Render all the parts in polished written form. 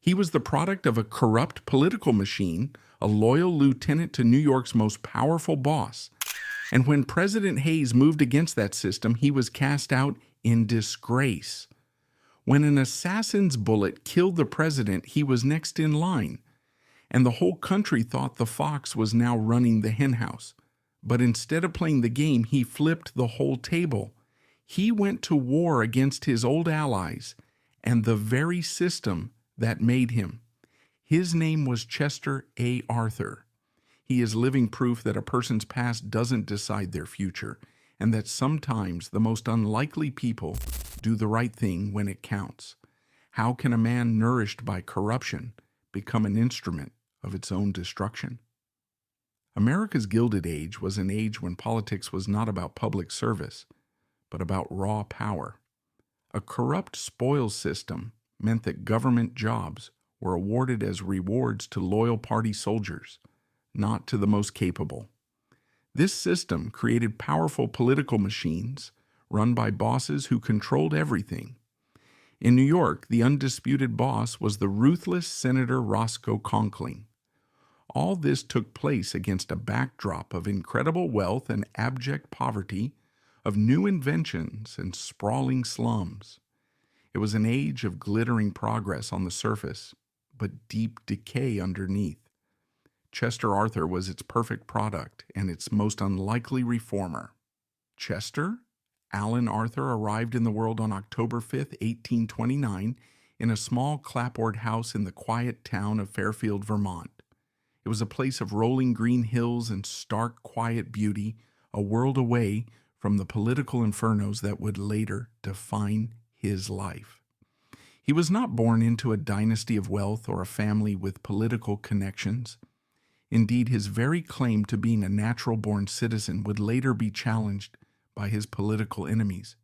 He was the product of a corrupt political machine, a loyal lieutenant to New York's most powerful boss. And when President Hayes moved against that system, he was cast out in disgrace. When an assassin's bullet killed the president, he was next in line, and the whole country thought the fox was now running the henhouse. But instead of playing the game, he flipped the whole table. He went to war against his old allies and the very system that made him. His name was Chester A. Arthur. He is living proof that a person's past doesn't decide their future, and that sometimes the most unlikely people do the right thing when it counts. How can a man nourished by corruption become an instrument of its own destruction? America's Gilded Age was an age when politics was not about public service, but about raw power. A corrupt spoils system meant that government jobs were awarded as rewards to loyal party soldiers, not to the most capable. This system created powerful political machines run by bosses who controlled everything. In New York, the undisputed boss was the ruthless Senator Roscoe Conkling. All this took place against a backdrop of incredible wealth and abject poverty, of new inventions and sprawling slums. It was an age of glittering progress on the surface, but deep decay underneath. Chester Arthur was its perfect product and its most unlikely reformer. Chester Allen Arthur arrived in the world on October 5, 1829, in a small clapboard house in the quiet town of Fairfield, Vermont. It was a place of rolling green hills and stark, quiet beauty, a world away from the political infernos that would later define his life. He was not born into a dynasty of wealth or a family with political connections. Indeed, his very claim to being a natural-born citizen would later be challenged by his political enemies,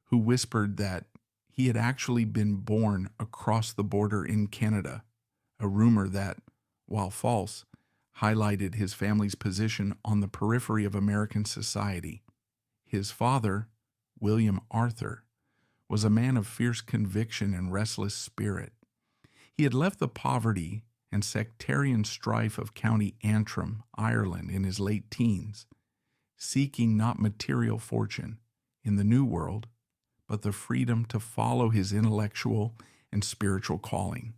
who whispered that he had actually been born across the border in Canada, a rumor that, while false, highlighted his family's position on the periphery of American society. His father, William Arthur, was a man of fierce conviction and restless spirit. He had left the poverty and sectarian strife of County Antrim, Ireland, in his late teens, seeking not material fortune in the New World, but the freedom to follow his intellectual and spiritual calling.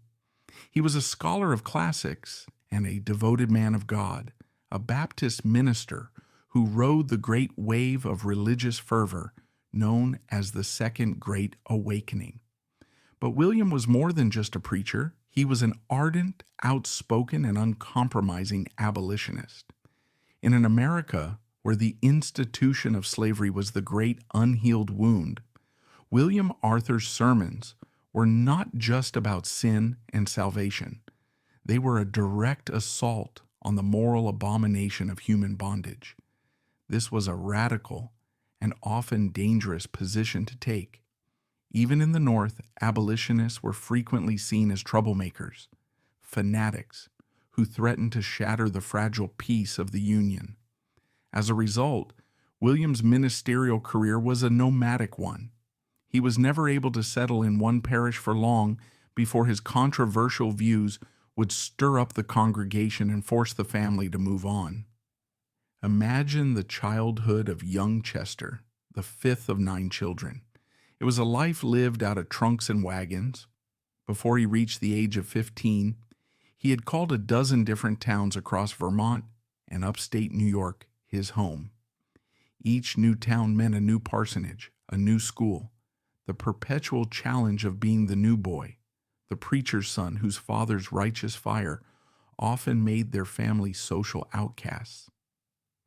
He was a scholar of classics and a devoted man of God, a Baptist minister who rode the great wave of religious fervor known as the Second Great Awakening. But William was more than just a preacher. He was an ardent, outspoken, and uncompromising abolitionist. In an America where the institution of slavery was the great unhealed wound, William Arthur's sermons were not just about sin and salvation. They were a direct assault on the moral abomination of human bondage. This was a radical and often dangerous position to take. Even in the North, abolitionists were frequently seen as troublemakers, fanatics who threatened to shatter the fragile peace of the Union. As a result, William's ministerial career was a nomadic one. He was never able to settle in one parish for long before his controversial views would stir up the congregation and force the family to move on. Imagine the childhood of young Chester, the fifth of 9 children. It was a life lived out of trunks and wagons. Before he reached the age of 15, he had called a dozen different towns across Vermont and upstate New York his home. Each new town meant a new parsonage, a new school, the perpetual challenge of being the new boy, the preacher's son whose father's righteous fire often made their family social outcasts.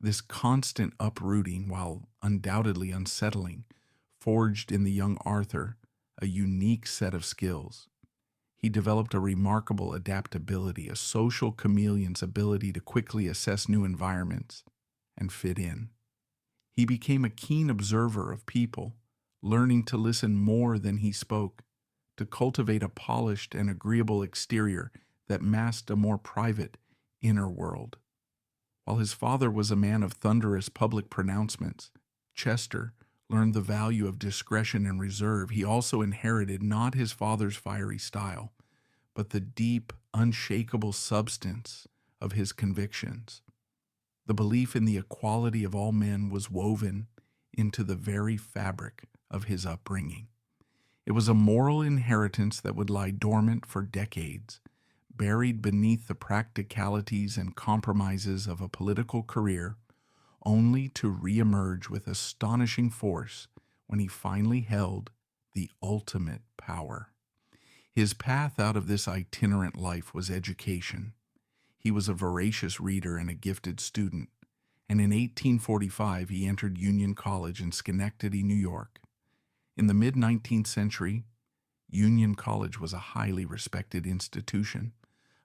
This constant uprooting, while undoubtedly unsettling, forged in the young Arthur a unique set of skills. He developed a remarkable adaptability, a social chameleon's ability to quickly assess new environments and fit in. He became a keen observer of people, learning to listen more than he spoke, to cultivate a polished and agreeable exterior that masked a more private inner world. While his father was a man of thunderous public pronouncements, Chester learned the value of discretion and reserve. He also inherited not his father's fiery style, but the deep, unshakable substance of his convictions. The belief in the equality of all men was woven into the very fabric of his upbringing. It was a moral inheritance that would lie dormant for decades, buried beneath the practicalities and compromises of a political career, only to reemerge with astonishing force when he finally held the ultimate power. His path out of this itinerant life was education. He was a voracious reader and a gifted student, and in 1845 he entered Union College in Schenectady, New York. In the mid-19th century, Union College was a highly respected institution,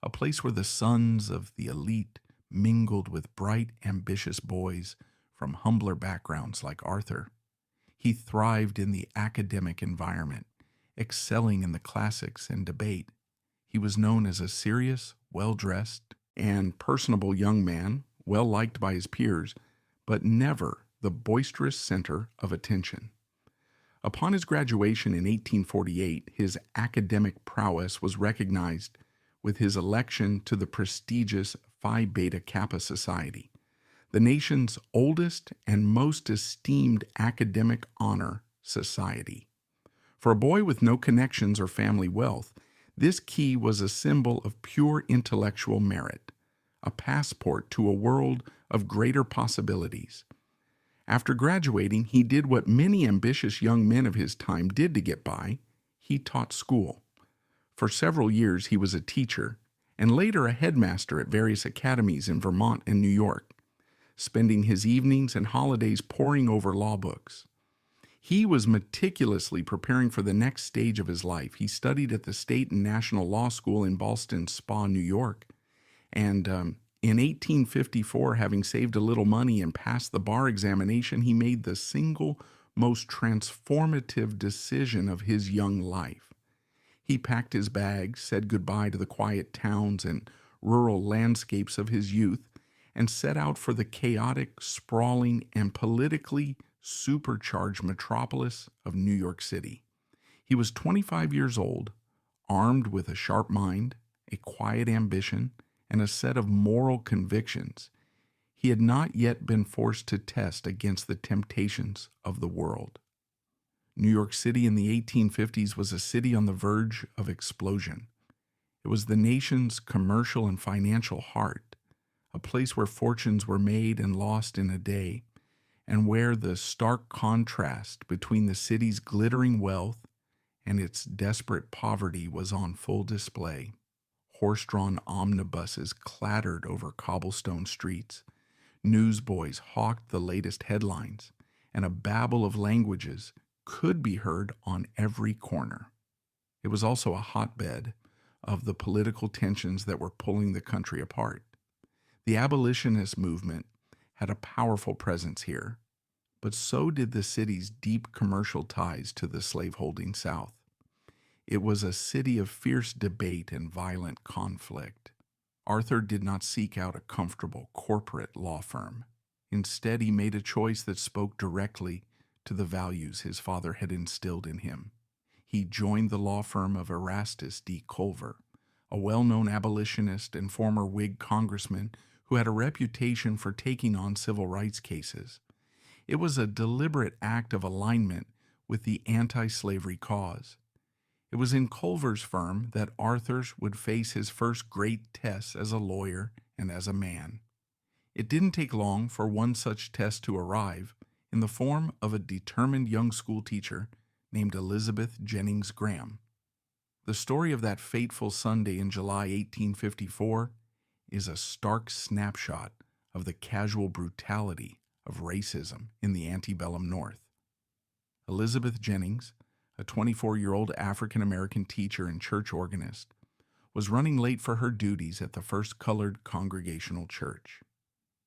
a place where the sons of the elite mingled with bright, ambitious boys from humbler backgrounds like Arthur. He thrived in the academic environment, excelling in the classics and debate. He was known as a serious, well-dressed, and personable young man, well-liked by his peers, but never the boisterous center of attention. Upon his graduation in 1848, his academic prowess was recognized with his election to the prestigious Phi Beta Kappa Society, the nation's oldest and most esteemed academic honor society. For a boy with no connections or family wealth, this key was a symbol of pure intellectual merit, a passport to a world of greater possibilities. After graduating, he did what many ambitious young men of his time did to get by. He taught school. For several years, he was a teacher, and later a headmaster at various academies in Vermont and New York, spending his evenings and holidays poring over law books. He was meticulously preparing for the next stage of his life. He studied at the State and National Law School in Ballston Spa, New York, and in 1854, having saved a little money and passed the bar examination, he made the single most transformative decision of his young life. He packed his bags, said goodbye to the quiet towns and rural landscapes of his youth, and set out for the chaotic, sprawling, and politically supercharged metropolis of New York City. He was 25 years old, armed with a sharp mind, a quiet ambition, and a set of moral convictions. He had not yet been forced to test against the temptations of the world. New York City in the 1850s was a city on the verge of explosion. It was the nation's commercial and financial heart, a place where fortunes were made and lost in a day, and where the stark contrast between the city's glittering wealth and its desperate poverty was on full display. Horse-drawn omnibuses clattered over cobblestone streets. Newsboys hawked the latest headlines, and a babble of languages could be heard on every corner. It was also a hotbed of the political tensions that were pulling the country apart. The abolitionist movement had a powerful presence here, but so did the city's deep commercial ties to the slaveholding South. It was a city of fierce debate and violent conflict. Arthur did not seek out a comfortable corporate law firm. Instead, he made a choice that spoke directly to the values his father had instilled in him. He joined the law firm of Erastus D. Culver, a well-known abolitionist and former Whig congressman who had a reputation for taking on civil rights cases. It was a deliberate act of alignment with the anti-slavery cause. It was in Culver's firm that Arthur would face his first great tests as a lawyer and as a man. It didn't take long for one such test to arrive in the form of a determined young schoolteacher named Elizabeth Jennings Graham. The story of that fateful Sunday in July 1854 is a stark snapshot of the casual brutality of racism in the antebellum North. Elizabeth Jennings, a 24-year-old African-American teacher and church organist, was running late for her duties at the First Colored Congregational Church.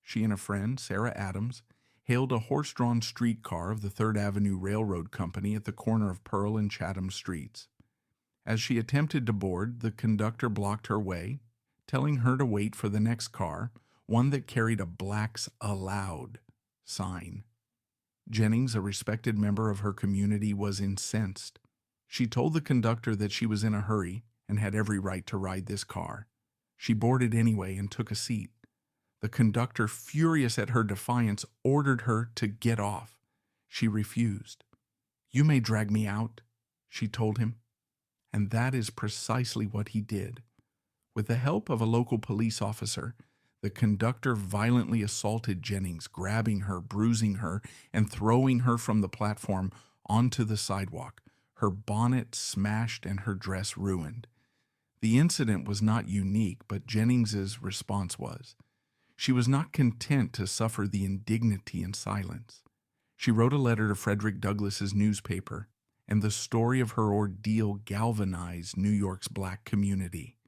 She and a friend, Sarah Adams, hailed a horse-drawn streetcar of the Third Avenue Railroad Company at the corner of Pearl and Chatham Streets. As she attempted to board, the conductor blocked her way, telling her to wait for the next car, one that carried a "Blacks Allowed" sign. Jennings, a respected member of her community, was incensed. She told the conductor that she was in a hurry and had every right to ride this car. She boarded anyway and took a seat. The conductor, furious at her defiance, ordered her to get off. She refused. "You may drag me out," she told him. And that is precisely what he did. With the help of a local police officer, the conductor violently assaulted Jennings, grabbing her, bruising her, and throwing her from the platform onto the sidewalk, her bonnet smashed and her dress ruined. The incident was not unique, but Jennings's response was. She was not content to suffer the indignity in silence. She wrote a letter to Frederick Douglass's newspaper, and the story of her ordeal galvanized New York's black community.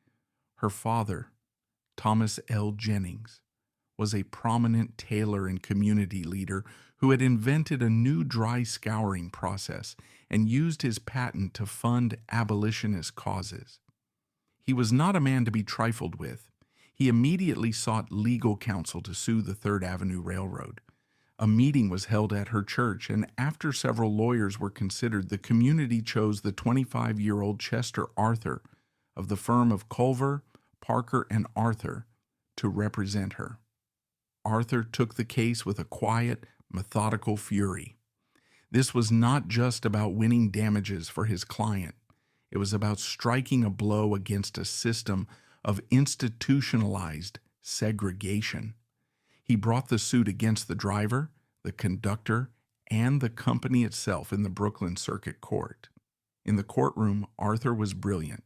Her father, Thomas L. Jennings, was a prominent tailor and community leader who had invented a new dry scouring process and used his patent to fund abolitionist causes. He was not a man to be trifled with. He immediately sought legal counsel to sue the Third Avenue Railroad. A meeting was held at her church, and after several lawyers were considered, the community chose the 25-year-old Chester Arthur of the firm of Culver, Parker, and Arthur to represent her. Arthur took the case with a quiet, methodical fury. This was not just about winning damages for his client. It was about striking a blow against a system of institutionalized segregation. He brought the suit against the driver, the conductor, and the company itself in the Brooklyn Circuit Court. In the courtroom, Arthur was brilliant.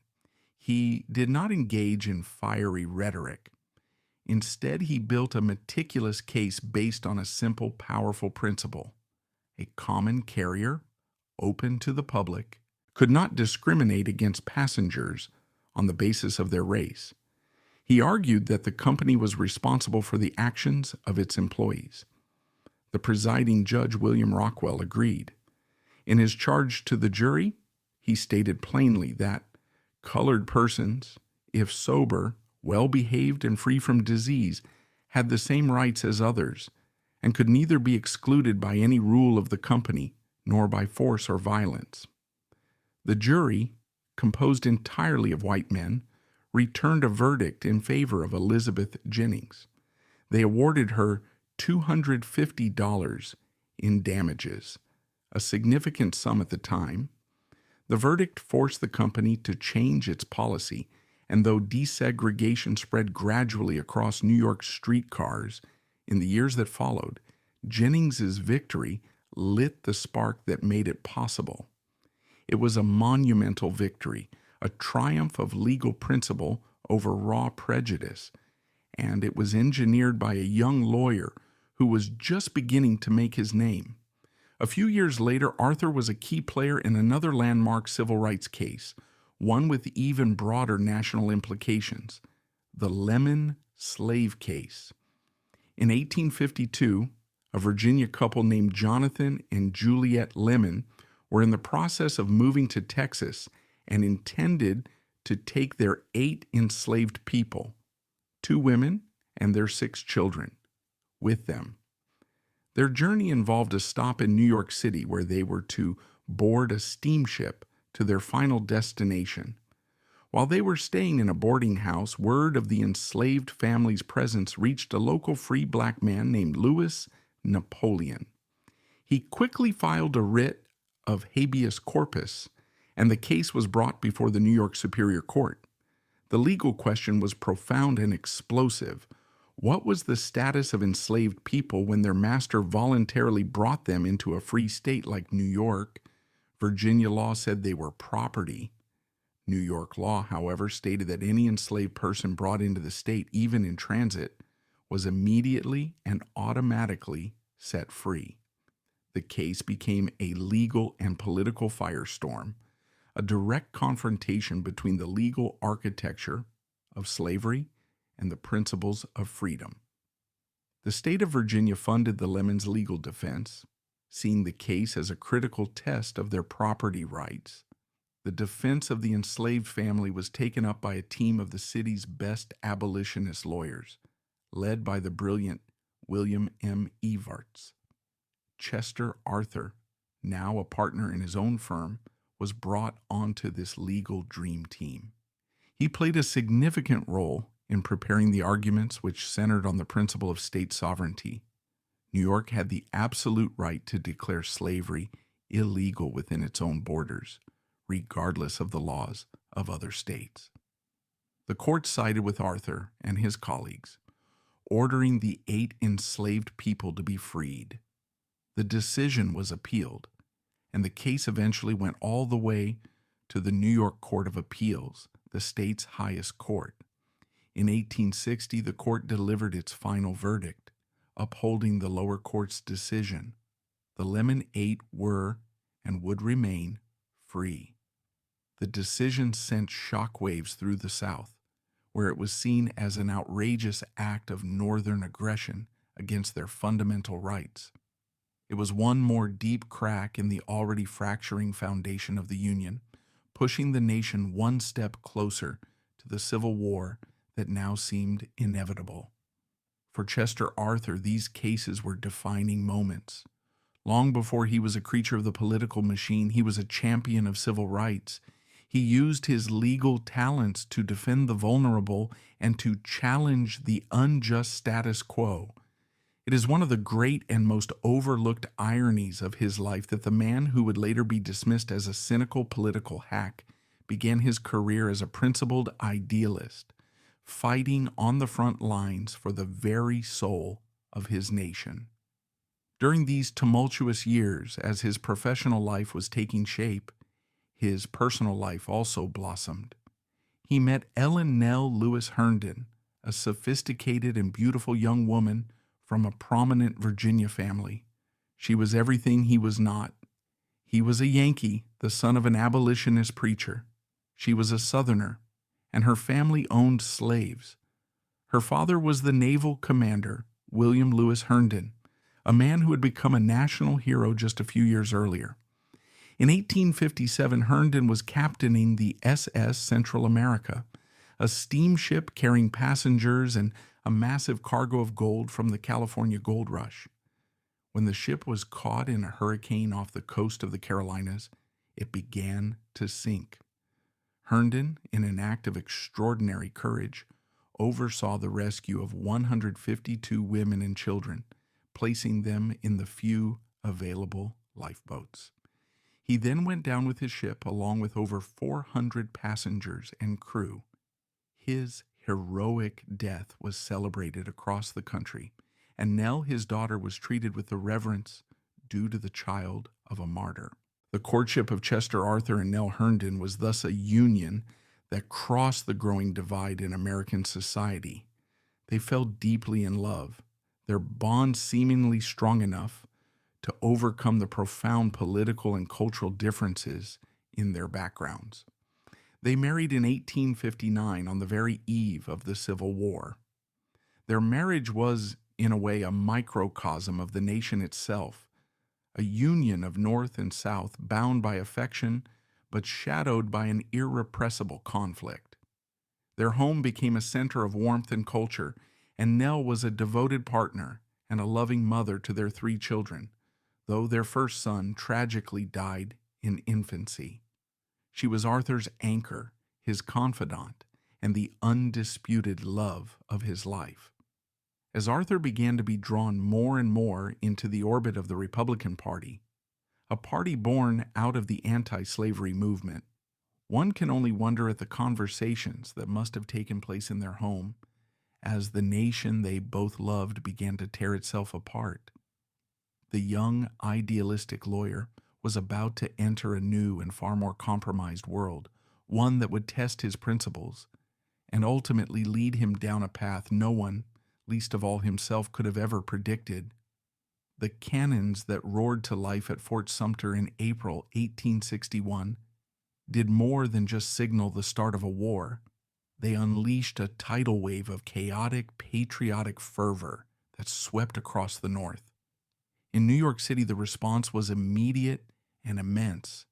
He did not engage in fiery rhetoric. Instead, he built a meticulous case based on a simple, powerful principle. A common carrier, open to the public, could not discriminate against passengers on the basis of their race. He argued that the company was responsible for the actions of its employees. The presiding judge, William Rockwell, agreed. In his charge to the jury, he stated plainly that colored persons, if sober, well-behaved, and free from disease, had the same rights as others, and could neither be excluded by any rule of the company nor by force or violence. The jury, composed entirely of white men, returned a verdict in favor of Elizabeth Jennings. They awarded her $250 in damages, a significant sum at the time. The verdict forced the company to change its policy, and though desegregation spread gradually across New York streetcars in the years that followed, Jennings's victory lit the spark that made it possible. It was a monumental victory, a triumph of legal principle over raw prejudice, and it was engineered by a young lawyer who was just beginning to make his name. A few years later, Arthur was a key player in another landmark civil rights case, one with even broader national implications, the Lemon slave case. In 1852, a Virginia couple named Jonathan and Juliet Lemon were in the process of moving to Texas and intended to take their 8 enslaved people, 2 women and their 6 children, with them. Their journey involved a stop in New York City where they were to board a steamship to their final destination. While they were staying in a boarding house, word of the enslaved family's presence reached a local free black man named Louis Napoleon. He quickly filed a writ of habeas corpus, and the case was brought before the New York Superior Court. The legal question was profound and explosive. What was the status of enslaved people when their master voluntarily brought them into a free state like New York? Virginia law said they were property. New York law, however, stated that any enslaved person brought into the state, even in transit, was immediately and automatically set free. The case became a legal and political firestorm, a direct confrontation between the legal architecture of slavery and the principles of freedom. The state of Virginia funded the Lemons' legal defense, seeing the case as a critical test of their property rights. The defense of the enslaved family was taken up by a team of the city's best abolitionist lawyers, led by the brilliant William M. Evarts. Chester Arthur, now a partner in his own firm, was brought onto this legal dream team. He played a significant role in preparing the arguments which centered on the principle of state sovereignty. New York had the absolute right to declare slavery illegal within its own borders, regardless of the laws of other states. The court sided with Arthur and his colleagues, ordering the 8 enslaved people to be freed. The decision was appealed, and the case eventually went all the way to the New York Court of Appeals, the state's highest court. In 1860, the court delivered its final verdict, upholding the lower court's decision. The Lemon 8 were and would remain free. The decision sent shockwaves through the South, where it was seen as an outrageous act of Northern aggression against their fundamental rights. It was one more deep crack in the already fracturing foundation of the Union, pushing the nation one step closer to the Civil War that now seemed inevitable. For Chester Arthur, these cases were defining moments. Long before he was a creature of the political machine, he was a champion of civil rights. He used his legal talents to defend the vulnerable and to challenge the unjust status quo. It is one of the great and most overlooked ironies of his life that the man who would later be dismissed as a cynical political hack began his career as a principled idealist, fighting on the front lines for the very soul of his nation. During these tumultuous years, as his professional life was taking shape, his personal life also blossomed. He met Ellen Nell Lewis Herndon, a sophisticated and beautiful young woman from a prominent Virginia family. She was everything he was not. He was a Yankee, the son of an abolitionist preacher. She was a Southerner, and her family owned slaves. Her father was the naval commander, William Lewis Herndon, a man who had become a national hero just a few years earlier. In 1857, Herndon was captaining the SS Central America, a steamship carrying passengers and a massive cargo of gold from the California gold rush. When the ship was caught in a hurricane off the coast of the Carolinas, it began to sink. Herndon, in an act of extraordinary courage, oversaw the rescue of 152 women and children, placing them in the few available lifeboats. He then went down with his ship along with over 400 passengers and crew. His heroic death was celebrated across the country, and Nell, his daughter, was treated with the reverence due to the child of a martyr. The courtship of Chester Arthur and Nell Herndon was thus a union that crossed the growing divide in American society. They fell deeply in love, their bond seemingly strong enough to overcome the profound political and cultural differences in their backgrounds. They married in 1859 on the very eve of the Civil War. Their marriage was, in a way, a microcosm of the nation itself, a union of North and South bound by affection but shadowed by an irrepressible conflict. Their home became a center of warmth and culture, and Nell was a devoted partner and a loving mother to their 3 children, though their first son tragically died in infancy. She was Arthur's anchor, his confidant, and the undisputed love of his life. As Arthur began to be drawn more and more into the orbit of the Republican Party, a party born out of the anti-slavery movement, one can only wonder at the conversations that must have taken place in their home as the nation they both loved began to tear itself apart. The young, idealistic lawyer was about to enter a new and far more compromised world, one that would test his principles and ultimately lead him down a path no one, least of all himself, could have ever predicted. The cannons that roared to life at Fort Sumter in April 1861 did more than just signal the start of a war. They unleashed a tidal wave of chaotic, patriotic fervor that swept across the North. In New York City, the response was immediate and immense.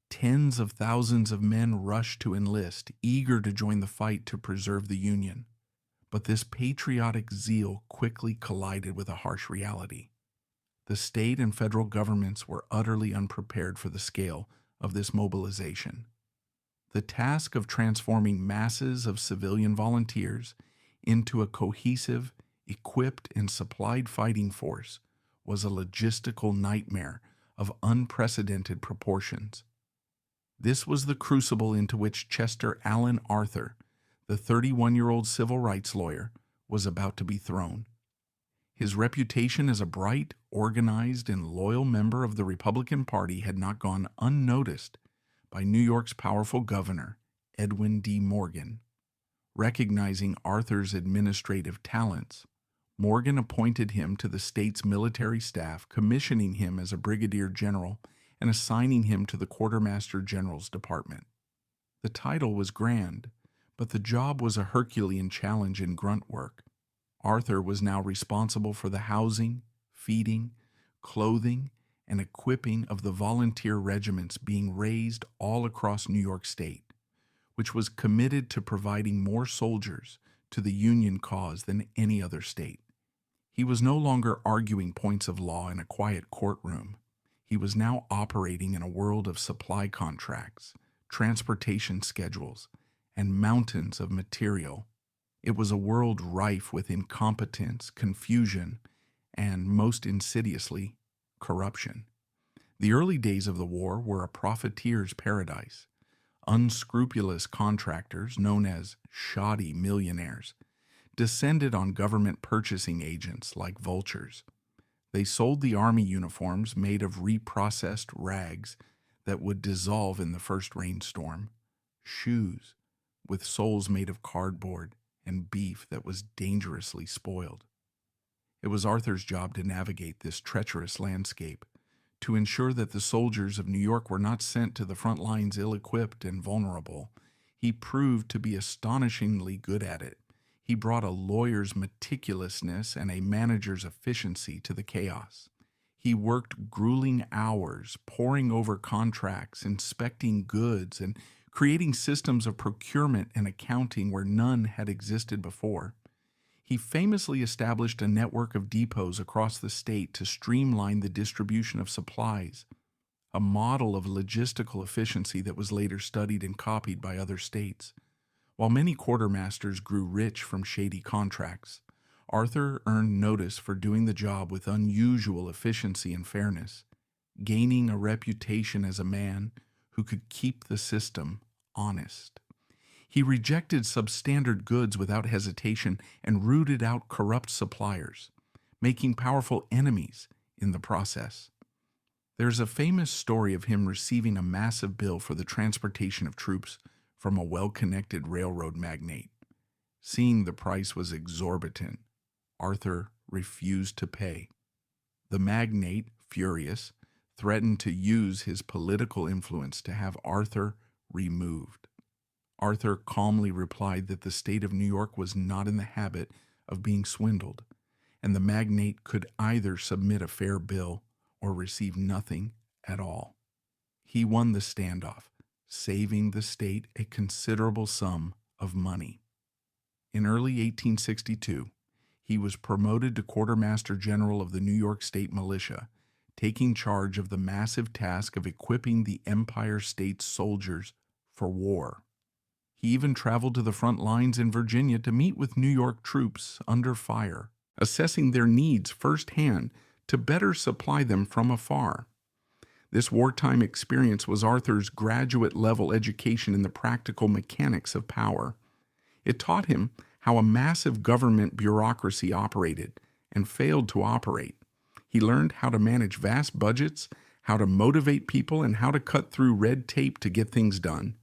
Tens of thousands of men rushed to enlist, eager to join the fight to preserve the Union. But this patriotic zeal quickly collided with a harsh reality. The state and federal governments were utterly unprepared for the scale of this mobilization. The task of transforming masses of civilian volunteers into a cohesive, equipped, and supplied fighting force was a logistical nightmare of unprecedented proportions. This was the crucible into which Chester Alan Arthur, the 31-year-old civil rights lawyer, was about to be thrown. His reputation as a bright, organized, and loyal member of the Republican Party had not gone unnoticed by New York's powerful governor, Edwin D. Morgan. Recognizing Arthur's administrative talents, Morgan appointed him to the state's military staff, commissioning him as a brigadier general and assigning him to the quartermaster general's department. The title was grand, but the job was a Herculean challenge in grunt work. Arthur was now responsible for the housing, feeding, clothing, and equipping of the volunteer regiments being raised all across New York State, which was committed to providing more soldiers to the Union cause than any other state. He was no longer arguing points of law in a quiet courtroom. He was now operating in a world of supply contracts, transportation schedules, and mountains of material. It was a world rife with incompetence, confusion, and, most insidiously, corruption. The early days of the war were a profiteer's paradise. Unscrupulous contractors, known as shoddy millionaires, descended on government purchasing agents like vultures. They sold the army uniforms made of reprocessed rags that would dissolve in the first rainstorm, shoes with soles made of cardboard, and beef that was dangerously spoiled. It was Arthur's job to navigate this treacherous landscape, to ensure that the soldiers of New York were not sent to the front lines ill-equipped and vulnerable. He proved to be astonishingly good at it. He brought a lawyer's meticulousness and a manager's efficiency to the chaos. He worked grueling hours, poring over contracts, inspecting goods, and creating systems of procurement and accounting where none had existed before. He famously established a network of depots across the state to streamline the distribution of supplies, a model of logistical efficiency that was later studied and copied by other states. While many quartermasters grew rich from shady contracts, Arthur earned notice for doing the job with unusual efficiency and fairness, gaining a reputation as a man who could keep the system honest. He rejected substandard goods without hesitation and rooted out corrupt suppliers, making powerful enemies in the process. There's a famous story of him receiving a massive bill for the transportation of troops from a well-connected railroad magnate. Seeing the price was exorbitant, Arthur refused to pay. The magnate, furious, threatened to use his political influence to have Arthur removed. Arthur calmly replied that the state of New York was not in the habit of being swindled, and the magnate could either submit a fair bill or receive nothing at all. He won the standoff, saving the state a considerable sum of money. In early 1862, he was promoted to Quartermaster General of the New York State Militia, taking charge of the massive task of equipping the Empire State's soldiers for war. He even traveled to the front lines in Virginia to meet with New York troops under fire, assessing their needs firsthand to better supply them from afar. This wartime experience was Arthur's graduate-level education in the practical mechanics of power. It taught him how a massive government bureaucracy operated and failed to operate. He learned how to manage vast budgets, how to motivate people, and how to cut through red tape to get things done.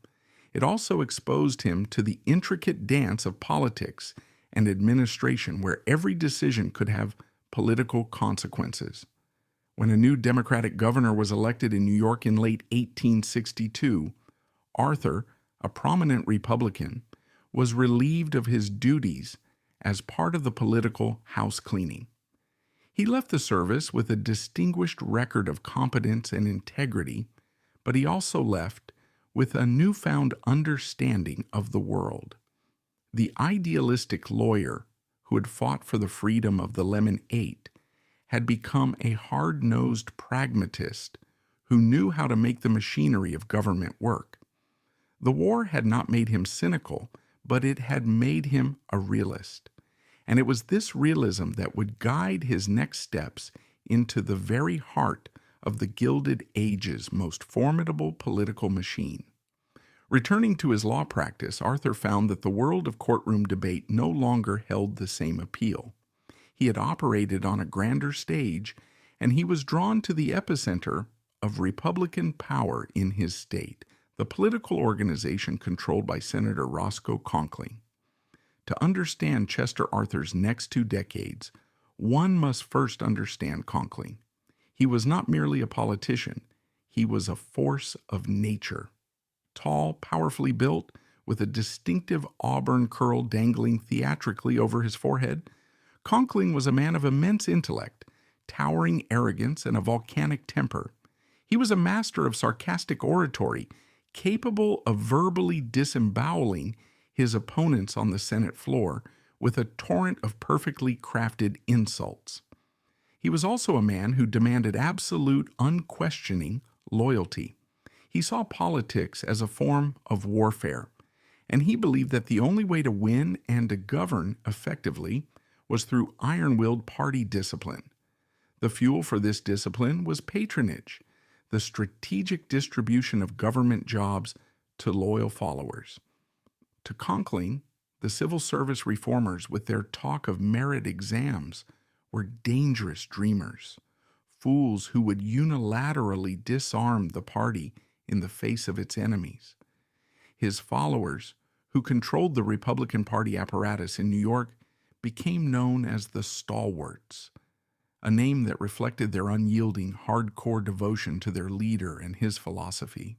It also exposed him to the intricate dance of politics and administration, where every decision could have political consequences. When a new Democratic governor was elected in New York in late 1862, Arthur, a prominent Republican, was relieved of his duties as part of the political house cleaning. He left the service with a distinguished record of competence and integrity, but he also left with a newfound understanding of the world. The idealistic lawyer who had fought for the freedom of the Lemonade had become a hard-nosed pragmatist who knew how to make the machinery of government work. The war had not made him cynical, but it had made him a realist. And it was this realism that would guide his next steps into the very heart of the Gilded Age's most formidable political machine. Returning to his law practice, Arthur found that the world of courtroom debate no longer held the same appeal. He had operated on a grander stage, and he was drawn to the epicenter of Republican power in his state, the political organization controlled by Senator Roscoe Conkling. To understand Chester Arthur's next 2 decades, one must first understand Conkling. He was not merely a politician, he was a force of nature. Tall, powerfully built, with a distinctive auburn curl dangling theatrically over his forehead, Conkling was a man of immense intellect, towering arrogance, and a volcanic temper. He was a master of sarcastic oratory, capable of verbally disemboweling his opponents on the Senate floor with a torrent of perfectly crafted insults. He was also a man who demanded absolute, unquestioning loyalty. He saw politics as a form of warfare, and he believed that the only way to win and to govern effectively was through iron-willed party discipline. The fuel for this discipline was patronage, the strategic distribution of government jobs to loyal followers. To Conkling, the civil service reformers, with their talk of merit exams, were dangerous dreamers, fools who would unilaterally disarm the party in the face of its enemies. His followers, who controlled the Republican Party apparatus in New York, became known as the Stalwarts, a name that reflected their unyielding, hardcore devotion to their leader and his philosophy.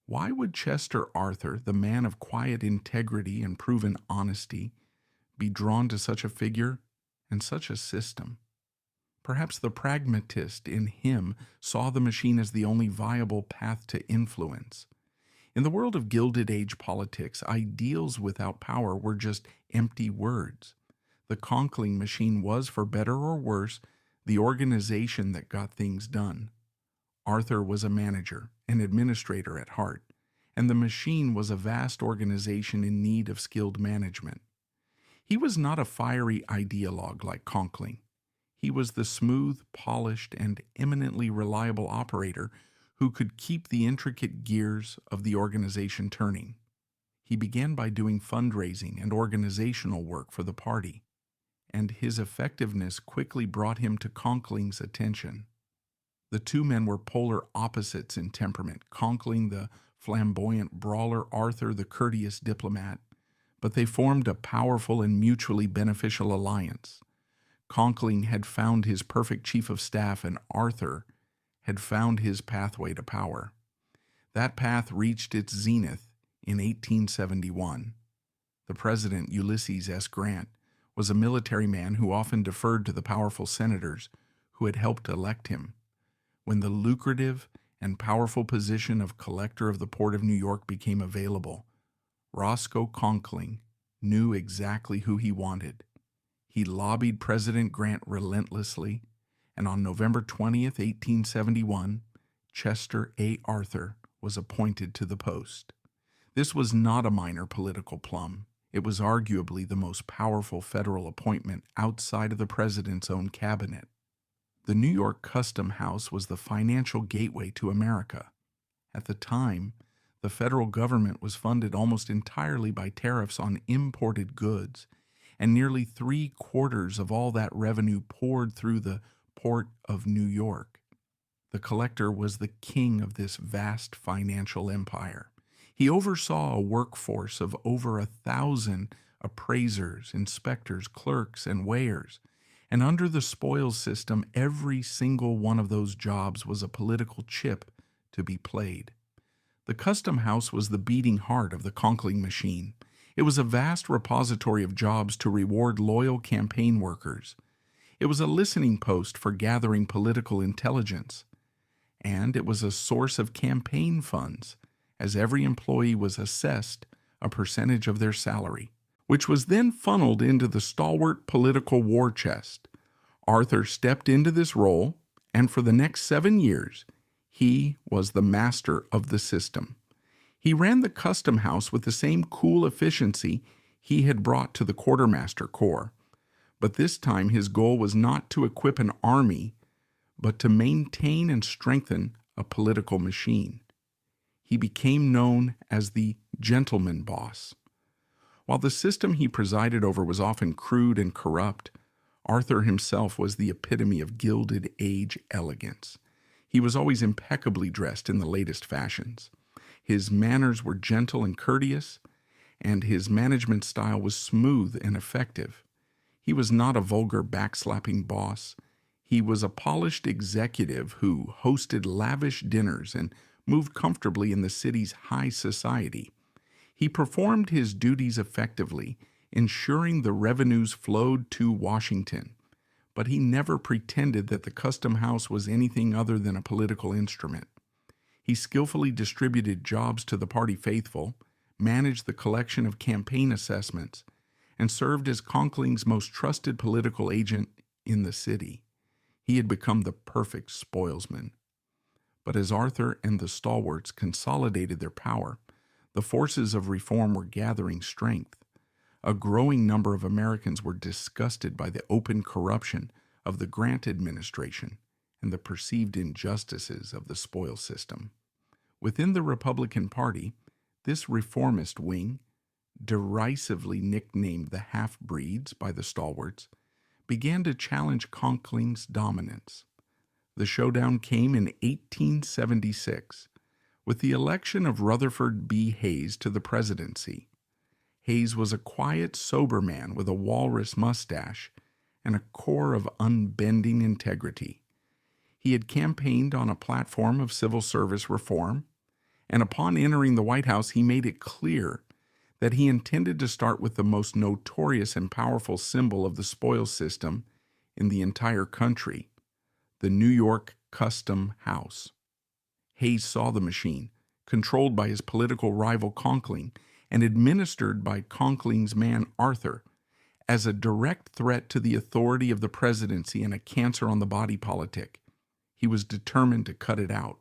Why would Chester Arthur, the man of quiet integrity and proven honesty, be drawn to such a figure and such a system? Perhaps the pragmatist in him saw the machine as the only viable path to influence. In the world of Gilded Age politics, ideals without power were just empty words. The Conkling machine was, for better or worse, the organization that got things done. Arthur was a manager, an administrator at heart, and the machine was a vast organization in need of skilled management. He was not a fiery ideologue like Conkling. He was the smooth, polished, and eminently reliable operator who could keep the intricate gears of the organization turning. He began by doing fundraising and organizational work for the party, and his effectiveness quickly brought him to Conkling's attention. The two men were polar opposites in temperament, Conkling the flamboyant brawler, Arthur the courteous diplomat, but they formed a powerful and mutually beneficial alliance. Conkling had found his perfect chief of staff, and Arthur had found his pathway to power. That path reached its zenith in 1871. The president, Ulysses S. Grant, was a military man who often deferred to the powerful senators who had helped elect him. When the lucrative and powerful position of collector of the Port of New York became available, Roscoe Conkling knew exactly who he wanted. He lobbied President Grant relentlessly, and on November 20th, 1871, Chester A. Arthur was appointed to the post. This was not a minor political plum. It was arguably the most powerful federal appointment outside of the president's own cabinet. The New York Custom House was the financial gateway to America. At the time, the federal government was funded almost entirely by tariffs on imported goods, and nearly 3/4 of all that revenue poured through the Port of New York. The collector was the king of this vast financial empire. He oversaw a workforce of over 1,000 appraisers, inspectors, clerks, and weighers. And under the spoils system, every single one of those jobs was a political chip to be played. The Custom House was the beating heart of the Conkling machine. It was a vast repository of jobs to reward loyal campaign workers. It was a listening post for gathering political intelligence. And it was a source of campaign funds, as every employee was assessed a percentage of their salary, which was then funneled into the stalwart political war chest. Arthur stepped into this role, and for the next 7 years, he was the master of the system. He ran the custom house with the same cool efficiency he had brought to the quartermaster corps, but this time his goal was not to equip an army, but to maintain and strengthen a political machine. He became known as the gentleman boss. While the system he presided over was often crude and corrupt, Arthur himself was the epitome of Gilded Age elegance. He was always impeccably dressed in the latest fashions. His manners were gentle and courteous, and his management style was smooth and effective. He was not a vulgar backslapping boss. He was a polished executive who hosted lavish dinners and moved comfortably in the city's high society. He performed his duties effectively, ensuring the revenues flowed to Washington, but he never pretended that the custom house was anything other than a political instrument. He skillfully distributed jobs to the party faithful, managed the collection of campaign assessments, and served as Conkling's most trusted political agent in the city. He had become the perfect spoilsman. But as Arthur and the stalwarts consolidated their power, the forces of reform were gathering strength. A growing number of Americans were disgusted by the open corruption of the Grant administration and the perceived injustices of the spoils system. Within the Republican Party, this reformist wing, derisively nicknamed the half-breeds by the stalwarts, began to challenge Conkling's dominance. The showdown came in 1876 with the election of Rutherford B. Hayes to the presidency. Hayes was a quiet, sober man with a walrus mustache and a core of unbending integrity. He had campaigned on a platform of civil service reform, and upon entering the White House, he made it clear that he intended to start with the most notorious and powerful symbol of the spoils system in the entire country, the New York Custom House. Hayes saw the machine, controlled by his political rival Conkling and administered by Conkling's man Arthur, as a direct threat to the authority of the presidency and a cancer on the body politic. He was determined to cut it out.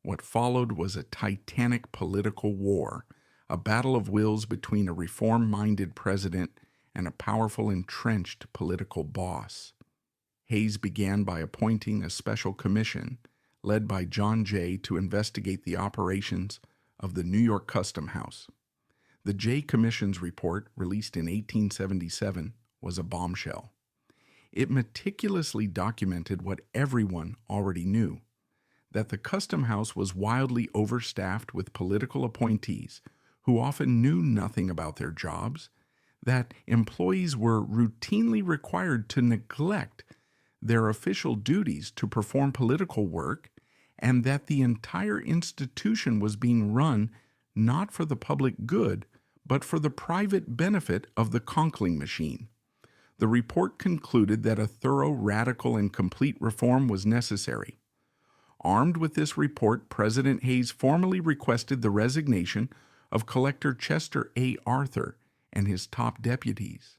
What followed was a titanic political war, a battle of wills between a reform-minded president and a powerful, entrenched political boss. Hayes began by appointing a special commission led by John Jay to investigate the operations of the New York Custom House. The Jay Commission's report, released in 1877, was a bombshell. It meticulously documented what everyone already knew, that the Custom House was wildly overstaffed with political appointees who often knew nothing about their jobs, that employees were routinely required to neglect their official duties to perform political work, and that the entire institution was being run not for the public good, but for the private benefit of the Conkling machine. The report concluded that a thorough, radical, and complete reform was necessary. Armed with this report, President Hayes formally requested the resignation of Collector Chester A. Arthur and his top deputies.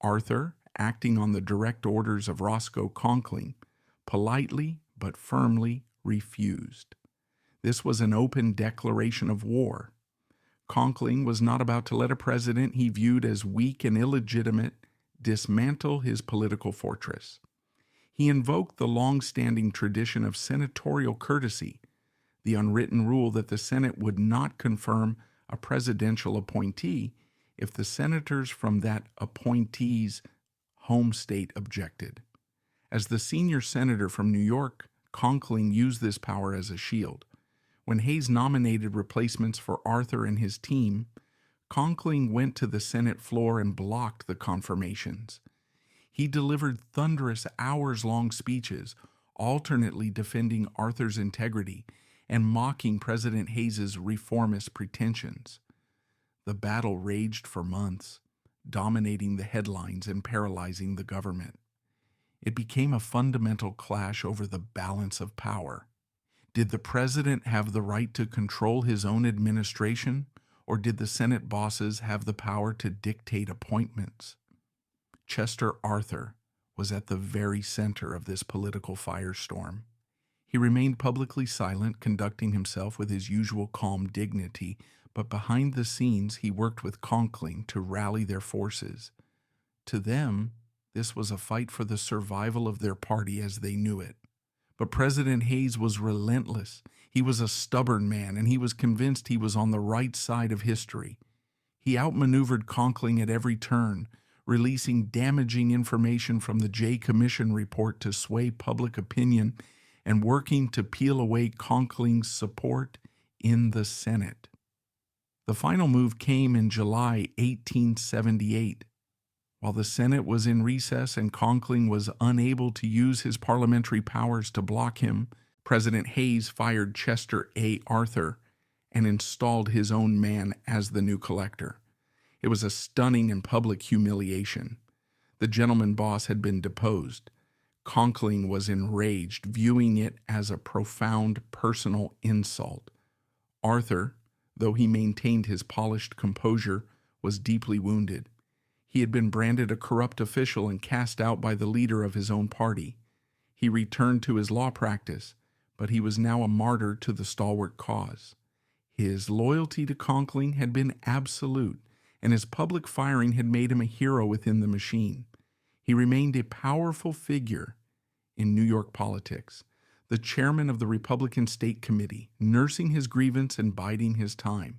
Arthur, acting on the direct orders of Roscoe Conkling, politely but firmly refused. This was an open declaration of war. Conkling was not about to let a president he viewed as weak and illegitimate dismantle his political fortress. He invoked the long-standing tradition of senatorial courtesy, the unwritten rule that the Senate would not confirm a presidential appointee if the senators from that appointee's home state objected. As the senior senator from New York, Conkling used this power as a shield. When Hayes nominated replacements for Arthur and his team, Conkling went to the Senate floor and blocked the confirmations. He delivered thunderous hours-long speeches, alternately defending Arthur's integrity and mocking President Hayes's reformist pretensions. The battle raged for months, dominating the headlines and paralyzing the government. It became a fundamental clash over the balance of power. Did the president have the right to control his own administration, or did the Senate bosses have the power to dictate appointments? Chester Arthur was at the very center of this political firestorm. He remained publicly silent, conducting himself with his usual calm dignity, but behind the scenes he worked with Conkling to rally their forces. To them, this was a fight for the survival of their party as they knew it. But President Hayes was relentless. He was a stubborn man, and he was convinced he was on the right side of history. He outmaneuvered Conkling at every turn, releasing damaging information from the Jay Commission report to sway public opinion and working to peel away Conkling's support in the Senate. The final move came in July 1878. While the Senate was in recess and Conkling was unable to use his parliamentary powers to block him, President Hayes fired Chester A. Arthur and installed his own man as the new collector. It was a stunning and public humiliation. The gentleman boss had been deposed. Conkling was enraged, viewing it as a profound personal insult. Arthur, though he maintained his polished composure, was deeply wounded. He had been branded a corrupt official and cast out by the leader of his own party. He returned to his law practice, but he was now a martyr to the stalwart cause. His loyalty to Conkling had been absolute, and his public firing had made him a hero within the machine. He remained a powerful figure in New York politics, the chairman of the Republican State Committee, nursing his grievance and biding his time.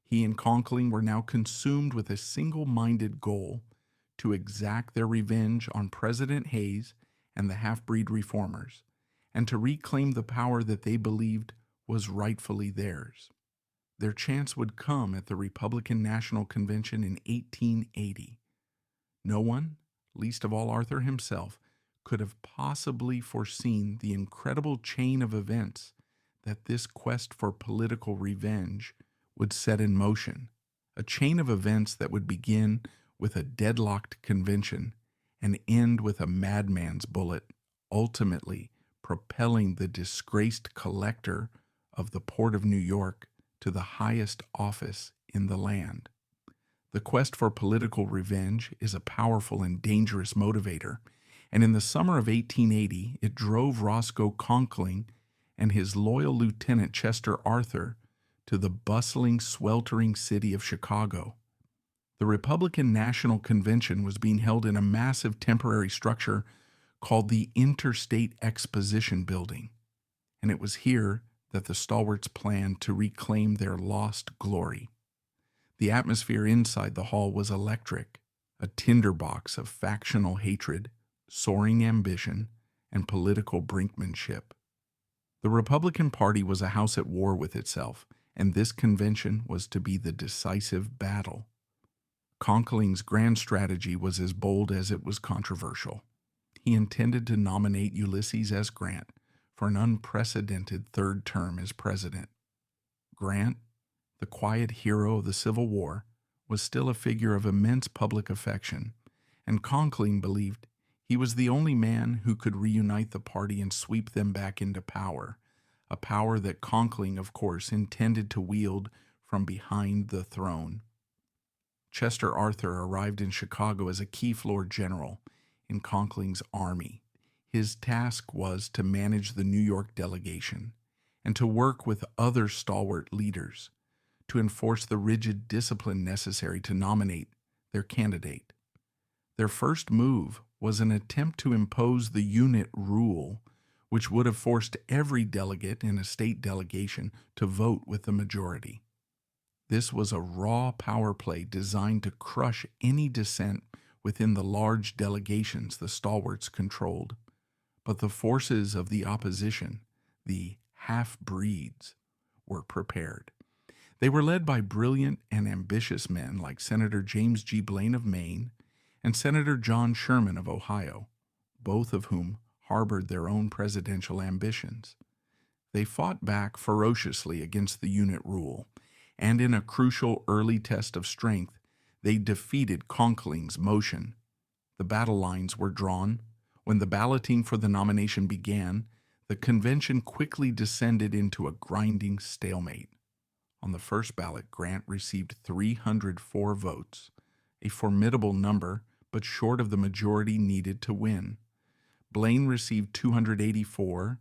He and Conkling were now consumed with a single-minded goal to exact their revenge on President Hayes and the half-breed reformers, and to reclaim the power that they believed was rightfully theirs. Their chance would come at the Republican National Convention in 1880. No one, least of all Arthur himself, could have possibly foreseen the incredible chain of events that this quest for political revenge would set in motion, a chain of events that would begin with a deadlocked convention and end with a madman's bullet, ultimately propelling the disgraced collector of the Port of New York to the highest office in the land. The quest for political revenge is a powerful and dangerous motivator, and in the summer of 1880, it drove Roscoe Conkling and his loyal lieutenant Chester Arthur to the bustling, sweltering city of Chicago. The Republican National Convention was being held in a massive temporary structure called the Interstate Exposition Building, and it was here that the stalwarts planned to reclaim their lost glory. The atmosphere inside the hall was electric, a tinderbox of factional hatred, soaring ambition, and political brinkmanship. The Republican Party was a house at war with itself, and this convention was to be the decisive battle. Conkling's grand strategy was as bold as it was controversial. He intended to nominate Ulysses S. Grant for an unprecedented third term as president. Grant, the quiet hero of the Civil War, was still a figure of immense public affection, and Conkling believed he was the only man who could reunite the party and sweep them back into power, a power that Conkling, of course, intended to wield from behind the throne. Chester Arthur arrived in Chicago as a key floor general in Conkling's army. His task was to manage the New York delegation and to work with other stalwart leaders to enforce the rigid discipline necessary to nominate their candidate. Their first move was an attempt to impose the unit rule, which would have forced every delegate in a state delegation to vote with the majority. This was a raw power play designed to crush any dissent within the large delegations the stalwarts controlled. But the forces of the opposition, the half-breeds, were prepared. They were led by brilliant and ambitious men like Senator James G. Blaine of Maine and Senator John Sherman of Ohio, both of whom harbored their own presidential ambitions. They fought back ferociously against the unit rule, and in a crucial early test of strength, they defeated Conkling's motion. The battle lines were drawn. When the balloting for the nomination began, the convention quickly descended into a grinding stalemate. On the first ballot, Grant received 304 votes, a formidable number, but short of the majority needed to win. Blaine received 284,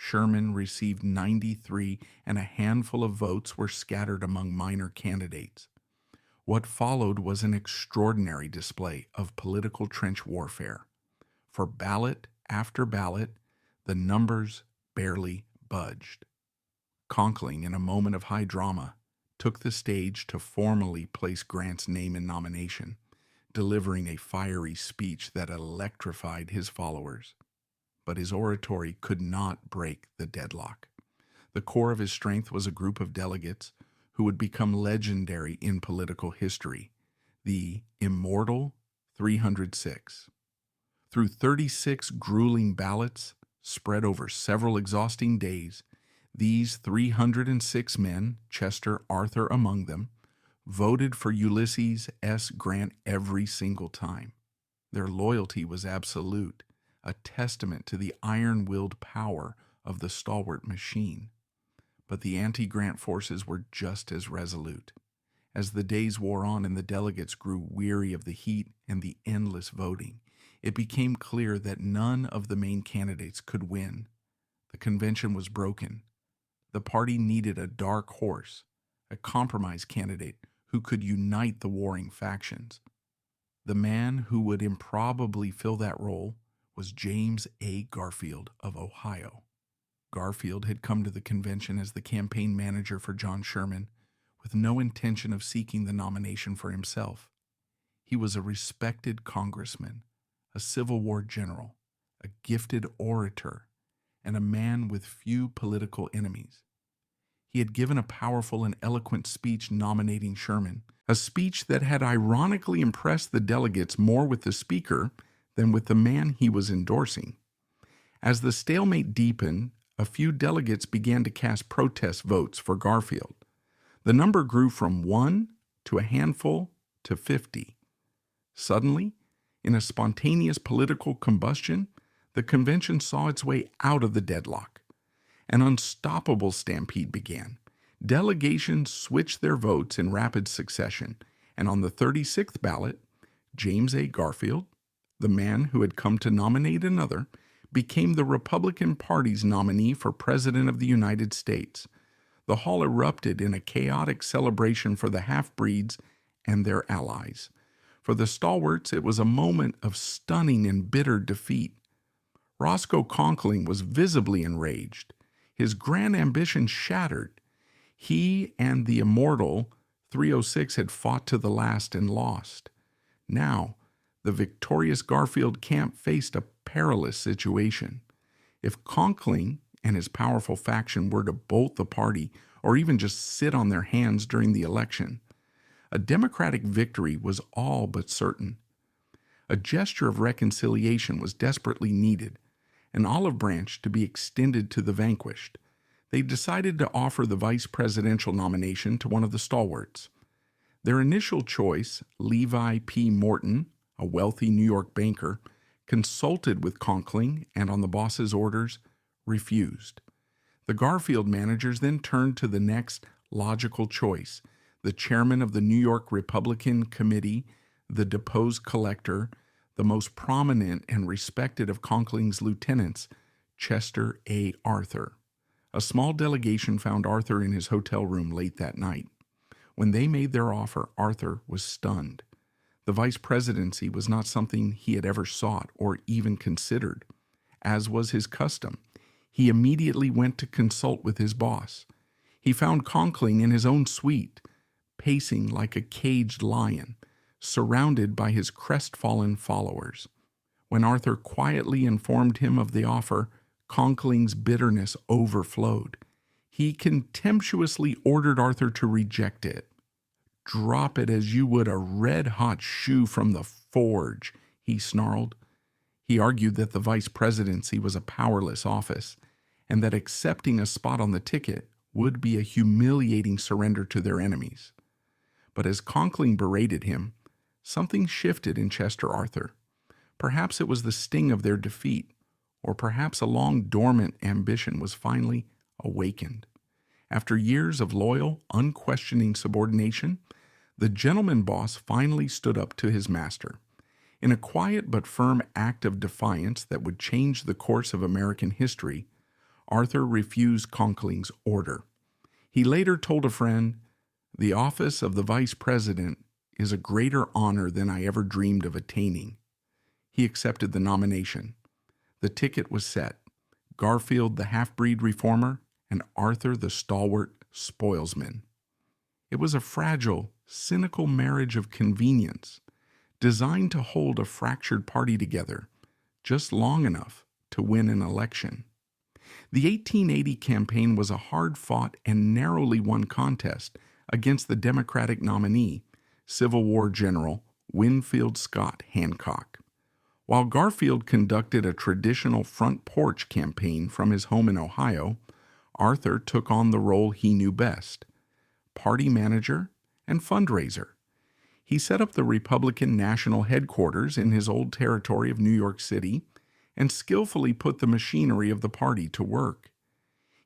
Sherman received 93, and a handful of votes were scattered among minor candidates. What followed was an extraordinary display of political trench warfare. For ballot after ballot, the numbers barely budged. Conkling, in a moment of high drama, took the stage to formally place Grant's name in nomination, delivering a fiery speech that electrified his followers. But his oratory could not break the deadlock. The core of his strength was a group of delegates who would become legendary in political history, the immortal 306. Through 36 grueling ballots spread over several exhausting days, these 306 men, Chester Arthur among them, voted for Ulysses S. Grant every single time. Their loyalty was absolute, a testament to the iron-willed power of the stalwart machine. But the anti-Grant forces were just as resolute. As the days wore on and the delegates grew weary of the heat and the endless voting, it became clear that none of the main candidates could win. The convention was broken. The party needed a dark horse, a compromise candidate who could unite the warring factions. The man who would improbably fill that role was James A. Garfield of Ohio. Garfield had come to the convention as the campaign manager for John Sherman, with no intention of seeking the nomination for himself. He was a respected congressman, a Civil War general, a gifted orator, and a man with few political enemies. He had given a powerful and eloquent speech nominating Sherman, a speech that had ironically impressed the delegates more with the speaker than with the man he was endorsing. As the stalemate deepened, a few delegates began to cast protest votes for Garfield. The number grew from 1 to a handful to 50. Suddenly, in a spontaneous political combustion, the convention saw its way out of the deadlock. An unstoppable stampede began. Delegations switched their votes in rapid succession, and on the 36th ballot, James A. Garfield, the man who had come to nominate another, became the Republican Party's nominee for President of the United States. The hall erupted in a chaotic celebration for the half-breeds and their allies. For the stalwarts, it was a moment of stunning and bitter defeat. Roscoe Conkling was visibly enraged, his grand ambition shattered. He and the immortal 306 had fought to the last and lost. Now, the victorious Garfield camp faced a perilous situation. If Conkling and his powerful faction were to bolt the party or even just sit on their hands during the election, a Democratic victory was all but certain. A gesture of reconciliation was desperately needed, an olive branch to be extended to the vanquished. They decided to offer the vice presidential nomination to one of the stalwarts. Their initial choice, Levi P. Morton, a wealthy New York banker, consulted with Conkling and, on the boss's orders, refused. The Garfield managers then turned to the next logical choice, the chairman of the New York Republican Committee, the deposed collector, the most prominent and respected of Conkling's lieutenants, Chester A. Arthur. A small delegation found Arthur in his hotel room late that night. When they made their offer, Arthur was stunned. The vice presidency was not something he had ever sought or even considered. As was his custom, he immediately went to consult with his boss. He found Conkling in his own suite, pacing like a caged lion, surrounded by his crestfallen followers. When Arthur quietly informed him of the offer, Conkling's bitterness overflowed. He contemptuously ordered Arthur to reject it. "Drop it as you would a red-hot shoe from the forge," he snarled. He argued that the vice presidency was a powerless office, and that accepting a spot on the ticket would be a humiliating surrender to their enemies. But as Conkling berated him, something shifted in Chester Arthur. Perhaps it was the sting of their defeat, or perhaps a long-dormant ambition was finally awakened. After years of loyal, unquestioning subordination, the gentleman boss finally stood up to his master. In a quiet but firm act of defiance that would change the course of American history, Arthur refused Conkling's order. He later told a friend, "The office of the vice president is a greater honor than I ever dreamed of attaining." He accepted the nomination. The ticket was set: Garfield the half-breed reformer and Arthur the stalwart spoilsman. It was a fragile, cynical marriage of convenience, designed to hold a fractured party together just long enough to win an election. The 1880 campaign was a hard-fought and narrowly won contest against the Democratic nominee, Civil War General Winfield Scott Hancock. While Garfield conducted a traditional front porch campaign from his home in Ohio, Arthur took on the role he knew best: party manager and fundraiser. He set up the Republican national headquarters in his old territory of New York City and skillfully put the machinery of the party to work.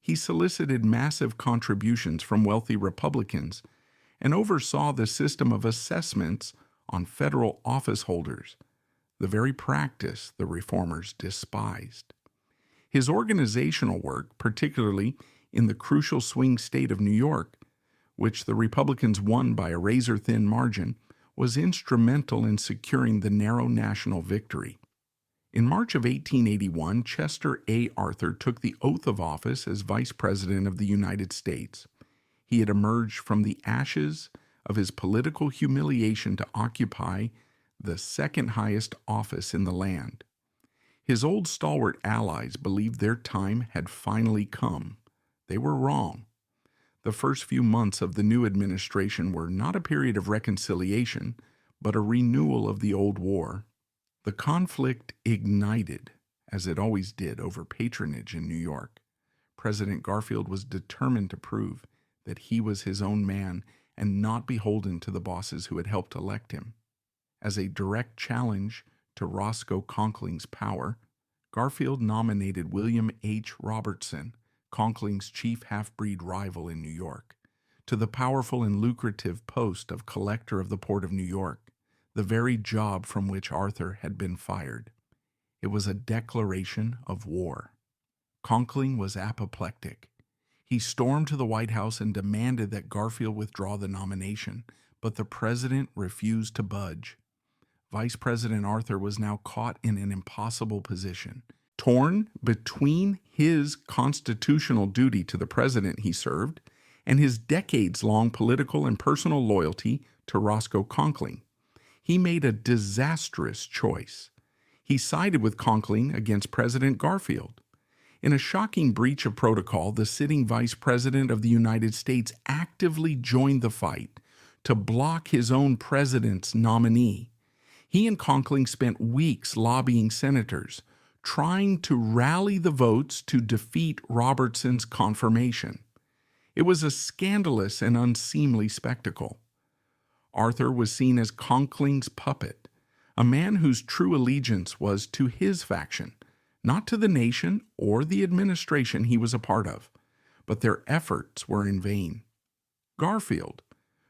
He solicited massive contributions from wealthy Republicans and oversaw the system of assessments on federal office holders, the very practice the reformers despised. His organizational work, particularly in the crucial swing state of New York, which the Republicans won by a razor-thin margin, was instrumental in securing the narrow national victory. In March of 1881, Chester A. Arthur took the oath of office as Vice President of the United States. He had emerged from the ashes of his political humiliation to occupy the second highest office in the land. His old stalwart allies believed their time had finally come. They were wrong. The first few months of the new administration were not a period of reconciliation, but a renewal of the old war. The conflict ignited, as it always did, over patronage in New York. President Garfield was determined to prove that he was his own man and not beholden to the bosses who had helped elect him. As a direct challenge to Roscoe Conkling's power, Garfield nominated William H. Robertson, Conkling's chief half-breed rival in New York, to the powerful and lucrative post of collector of the Port of New York, the very job from which Arthur had been fired. It was a declaration of war. Conkling was apoplectic. He stormed to the White House and demanded that Garfield withdraw the nomination, but the president refused to budge. Vice President Arthur was now caught in an impossible position, torn between his constitutional duty to the president he served and his decades-long political and personal loyalty to Roscoe Conkling. He made a disastrous choice. He sided with Conkling against President Garfield. In a shocking breach of protocol, the sitting Vice President of the United States actively joined the fight to block his own president's nominee. He and Conkling spent weeks lobbying senators, trying to rally the votes to defeat Robertson's confirmation. It was a scandalous and unseemly spectacle. Arthur was seen as Conkling's puppet, a man whose true allegiance was to his faction, not to the nation or the administration he was a part of, but their efforts were in vain. Garfield,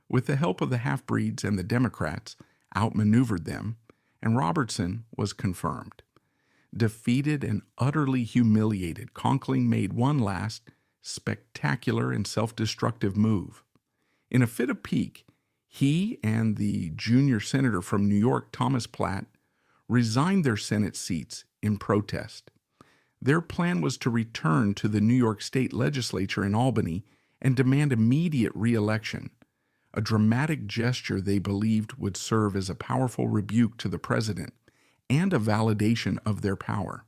with the help of the half-breeds and the Democrats, outmaneuvered them, and Robertson was confirmed. Defeated and utterly humiliated, Conkling made one last, spectacular and self-destructive move. In a fit of pique, he and the junior senator from New York, Thomas Platt, resigned their Senate seats in protest. Their plan was to return to the New York State Legislature in Albany and demand immediate re-election, a dramatic gesture they believed would serve as a powerful rebuke to the president and a validation of their power.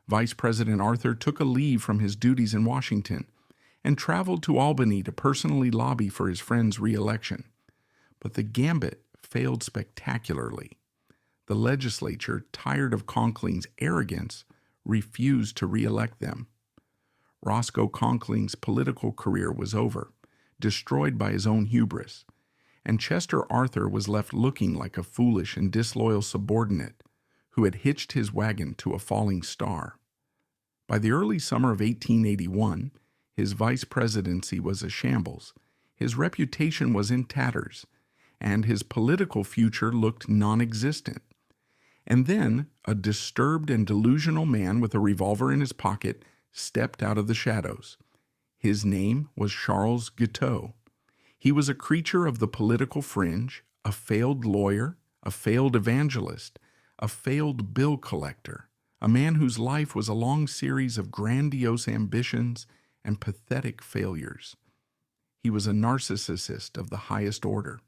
Vice President Arthur took a leave from his duties in Washington and traveled to Albany to personally lobby for his friend's re-election. But the gambit failed spectacularly. The legislature, tired of Conkling's arrogance, refused to re-elect them. Roscoe Conkling's political career was over, destroyed by his own hubris, and Chester Arthur was left looking like a foolish and disloyal subordinate who had hitched his wagon to a falling star. By the early summer of 1881, his vice presidency was a shambles, his reputation was in tatters, and his political future looked non-existent. And then a disturbed and delusional man with a revolver in his pocket stepped out of the shadows. His name was Charles Guiteau. He was a creature of the political fringe, a failed lawyer, a failed evangelist, a failed bill collector, a man whose life was a long series of grandiose ambitions and pathetic failures. He was a narcissist of the highest order,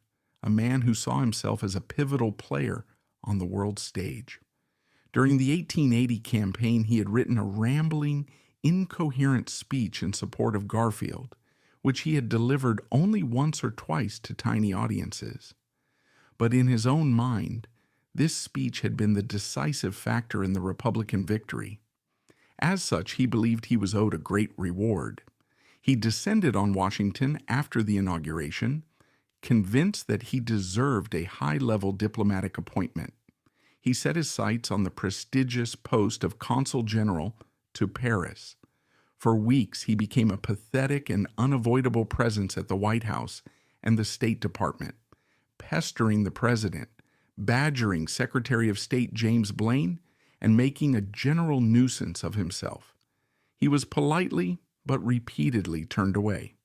a man who saw himself as a pivotal player on the world stage. During the 1880 campaign, he had written a rambling, incoherent speech in support of Garfield, which he had delivered only once or twice to tiny audiences. But in his own mind, this speech had been the decisive factor in the Republican victory. As such, he believed he was owed a great reward. He descended on Washington after the inauguration, convinced that he deserved a high-level diplomatic appointment. He set his sights on the prestigious post of Consul General to Paris. For weeks, he became a pathetic and unavoidable presence at the White House and the State Department, pestering the president, badgering Secretary of State James Blaine, and making a general nuisance of himself. He was politely but repeatedly turned away.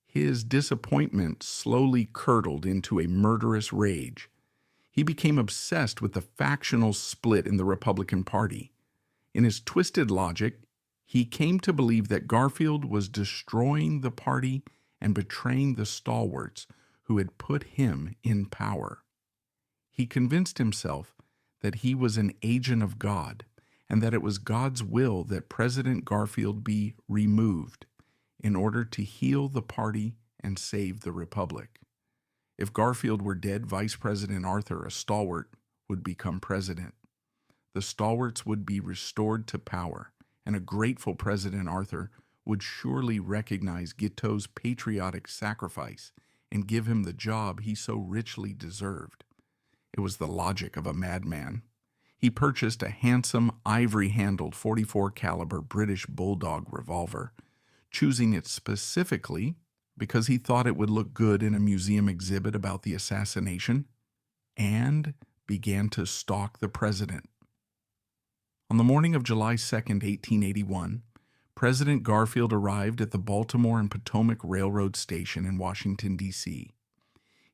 His disappointment slowly curdled into a murderous rage. He became obsessed with the factional split in the Republican Party. In his twisted logic, he came to believe that Garfield was destroying the party and betraying the stalwarts who had put him in power. He convinced himself that he was an agent of God and that it was God's will that President Garfield be removed in order to heal the party and save the Republic. If Garfield were dead, Vice President Arthur, a stalwart, would become president. The stalwarts would be restored to power, and a grateful President Arthur would surely recognize Guiteau's patriotic sacrifice and give him the job he so richly deserved. It was the logic of a madman. He purchased a handsome, ivory-handled .44 caliber British Bulldog revolver, choosing it specifically because he thought it would look good in a museum exhibit about the assassination, and began to stalk the president. On the morning of July 2, 1881, President Garfield arrived at the Baltimore and Potomac Railroad Station in Washington, D.C.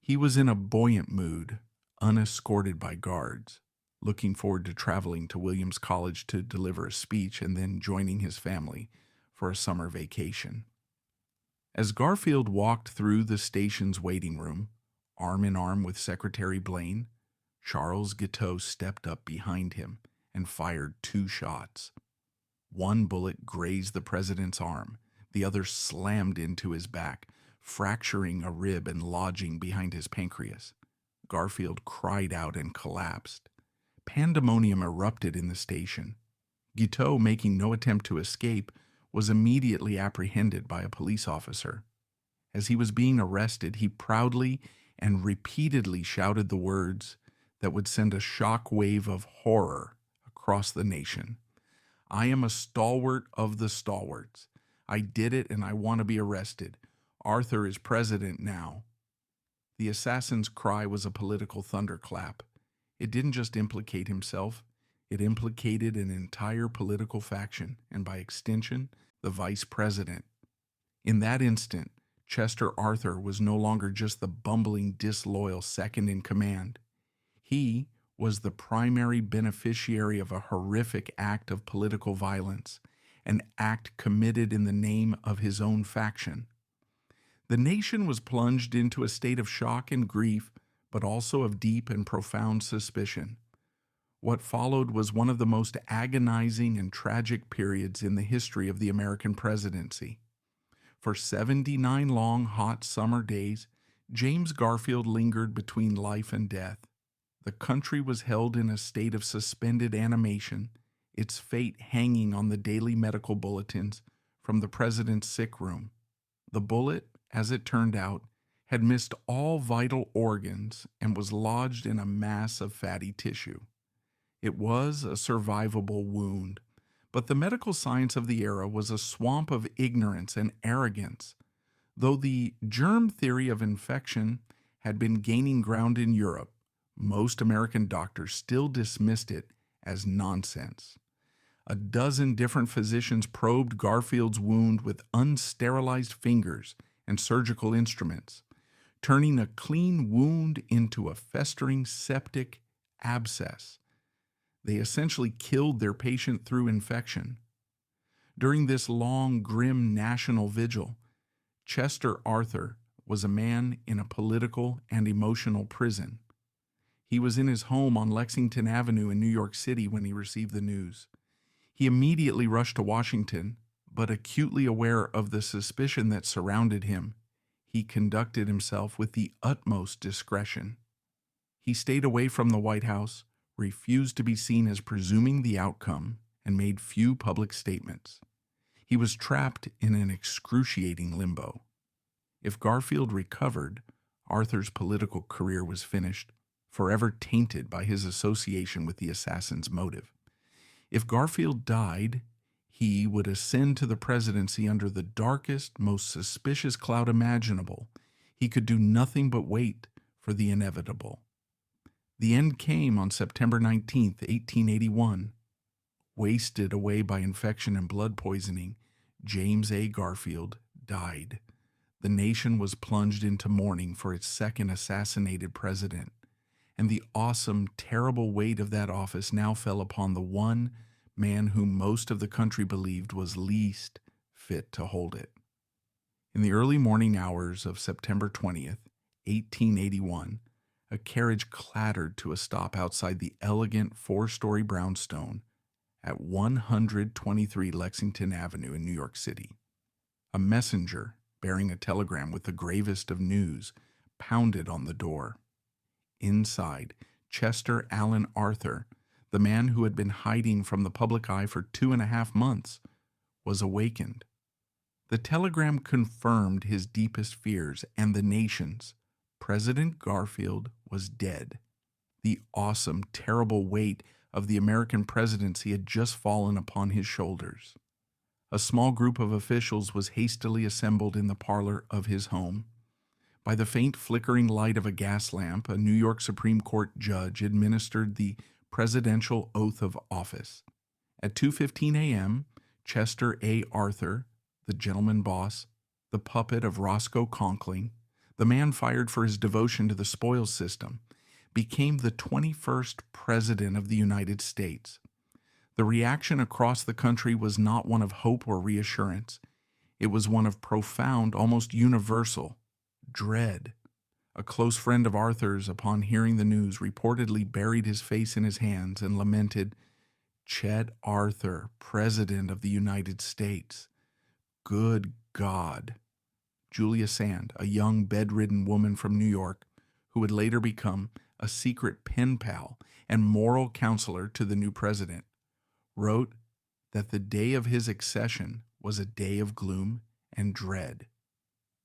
He was in a buoyant mood, unescorted by guards, looking forward to traveling to Williams College to deliver a speech and then joining his family for a summer vacation. As Garfield walked through the station's waiting room, arm in arm with Secretary Blaine, Charles Guiteau stepped up behind him and fired 2 shots. One bullet grazed the president's arm, the other slammed into his back, fracturing a rib and lodging behind his pancreas. Garfield cried out and collapsed. Pandemonium erupted in the station. Guiteau, making no attempt to escape, was immediately apprehended by a police officer. As he was being arrested, he proudly and repeatedly shouted the words that would send a shock wave of horror across the nation. "I am a stalwart of the stalwarts. I did it and I want to be arrested. Arthur is president now." The assassin's cry was a political thunderclap. It didn't just implicate himself, it implicated an entire political faction, and by extension, the vice president. In that instant, Chester Arthur was no longer just the bumbling, disloyal second in command. He was the primary beneficiary of a horrific act of political violence, an act committed in the name of his own faction. The nation was plunged into a state of shock and grief, but also of deep and profound suspicion. What followed was one of the most agonizing and tragic periods in the history of the American presidency. For 79 long, hot summer days, James Garfield lingered between life and death. The country was held in a state of suspended animation, its fate hanging on the daily medical bulletins from the president's sick room. The bullet, as it turned out, had missed all vital organs and was lodged in a mass of fatty tissue. It was a survivable wound, but the medical science of the era was a swamp of ignorance and arrogance. Though the germ theory of infection had been gaining ground in Europe, most American doctors still dismissed it as nonsense. A dozen different physicians probed Garfield's wound with unsterilized fingers and surgical instruments, turning a clean wound into a festering septic abscess. They essentially killed their patient through infection. During this long, grim national vigil, Chester Arthur was a man in a political and emotional prison. He was in his home on Lexington Avenue in New York City when he received the news. He immediately rushed to Washington, but acutely aware of the suspicion that surrounded him, he conducted himself with the utmost discretion. He stayed away from the White House, refused to be seen as presuming the outcome, and made few public statements. He was trapped in an excruciating limbo. If Garfield recovered, Arthur's political career was finished, forever tainted by his association with the assassin's motive. If Garfield died, he would ascend to the presidency under the darkest, most suspicious cloud imaginable. He could do nothing but wait for the inevitable. The end came on September 19, 1881. Wasted away by infection and blood poisoning, James A. Garfield died. The nation was plunged into mourning for its second assassinated president, and the awesome, terrible weight of that office now fell upon the one man whom most of the country believed was least fit to hold it. In the early morning hours of September 20th, 1881, a carriage clattered to a stop outside the elegant four-story brownstone at 123 Lexington Avenue in New York City. A messenger bearing a telegram with the gravest of news pounded on the door. Inside, Chester Allen Arthur, the man who had been hiding from the public eye for 2.5 months, was awakened. The telegram confirmed his deepest fears and the nation's. President Garfield was dead. The awesome, terrible weight of the American presidency had just fallen upon his shoulders. A small group of officials was hastily assembled in the parlor of his home. By the faint flickering light of a gas lamp, a New York Supreme Court judge administered the presidential oath of office. At 2:15 a.m., Chester A. Arthur, the gentleman boss, the puppet of Roscoe Conkling, the man fired for his devotion to the spoils system, became the 21st President of the United States. The reaction across the country was not one of hope or reassurance. It was one of profound, almost universal, dread. A close friend of Arthur's, upon hearing the news, reportedly buried his face in his hands and lamented, "Chet Arthur, President of the United States. Good God." Julia Sand, a young bedridden woman from New York, who would later become a secret pen pal and moral counselor to the new president, wrote that the day of his accession was a day of gloom and dread.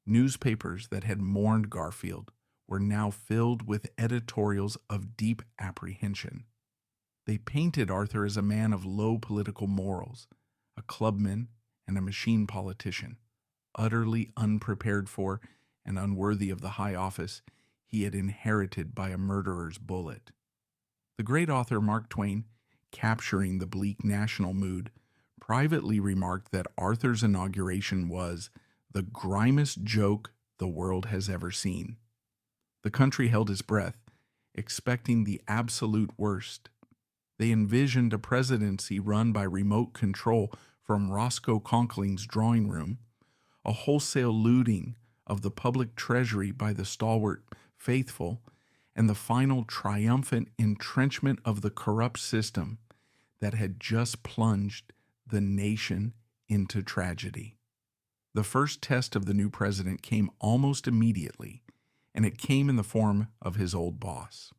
Newspapers that had mourned Garfield were now filled with editorials of deep apprehension. They painted Arthur as a man of low political morals, a clubman and a machine politician, utterly unprepared for and unworthy of the high office he had inherited by a murderer's bullet. The great author Mark Twain, capturing the bleak national mood, privately remarked that Arthur's inauguration was the grimest joke the world has ever seen. The country held its breath, expecting the absolute worst. They envisioned a presidency run by remote control from Roscoe Conkling's drawing room, a wholesale looting of the public treasury by the stalwart faithful, and the final triumphant entrenchment of the corrupt system that had just plunged the nation into tragedy. The first test of the new president came almost immediately, and it came in the form of his old boss.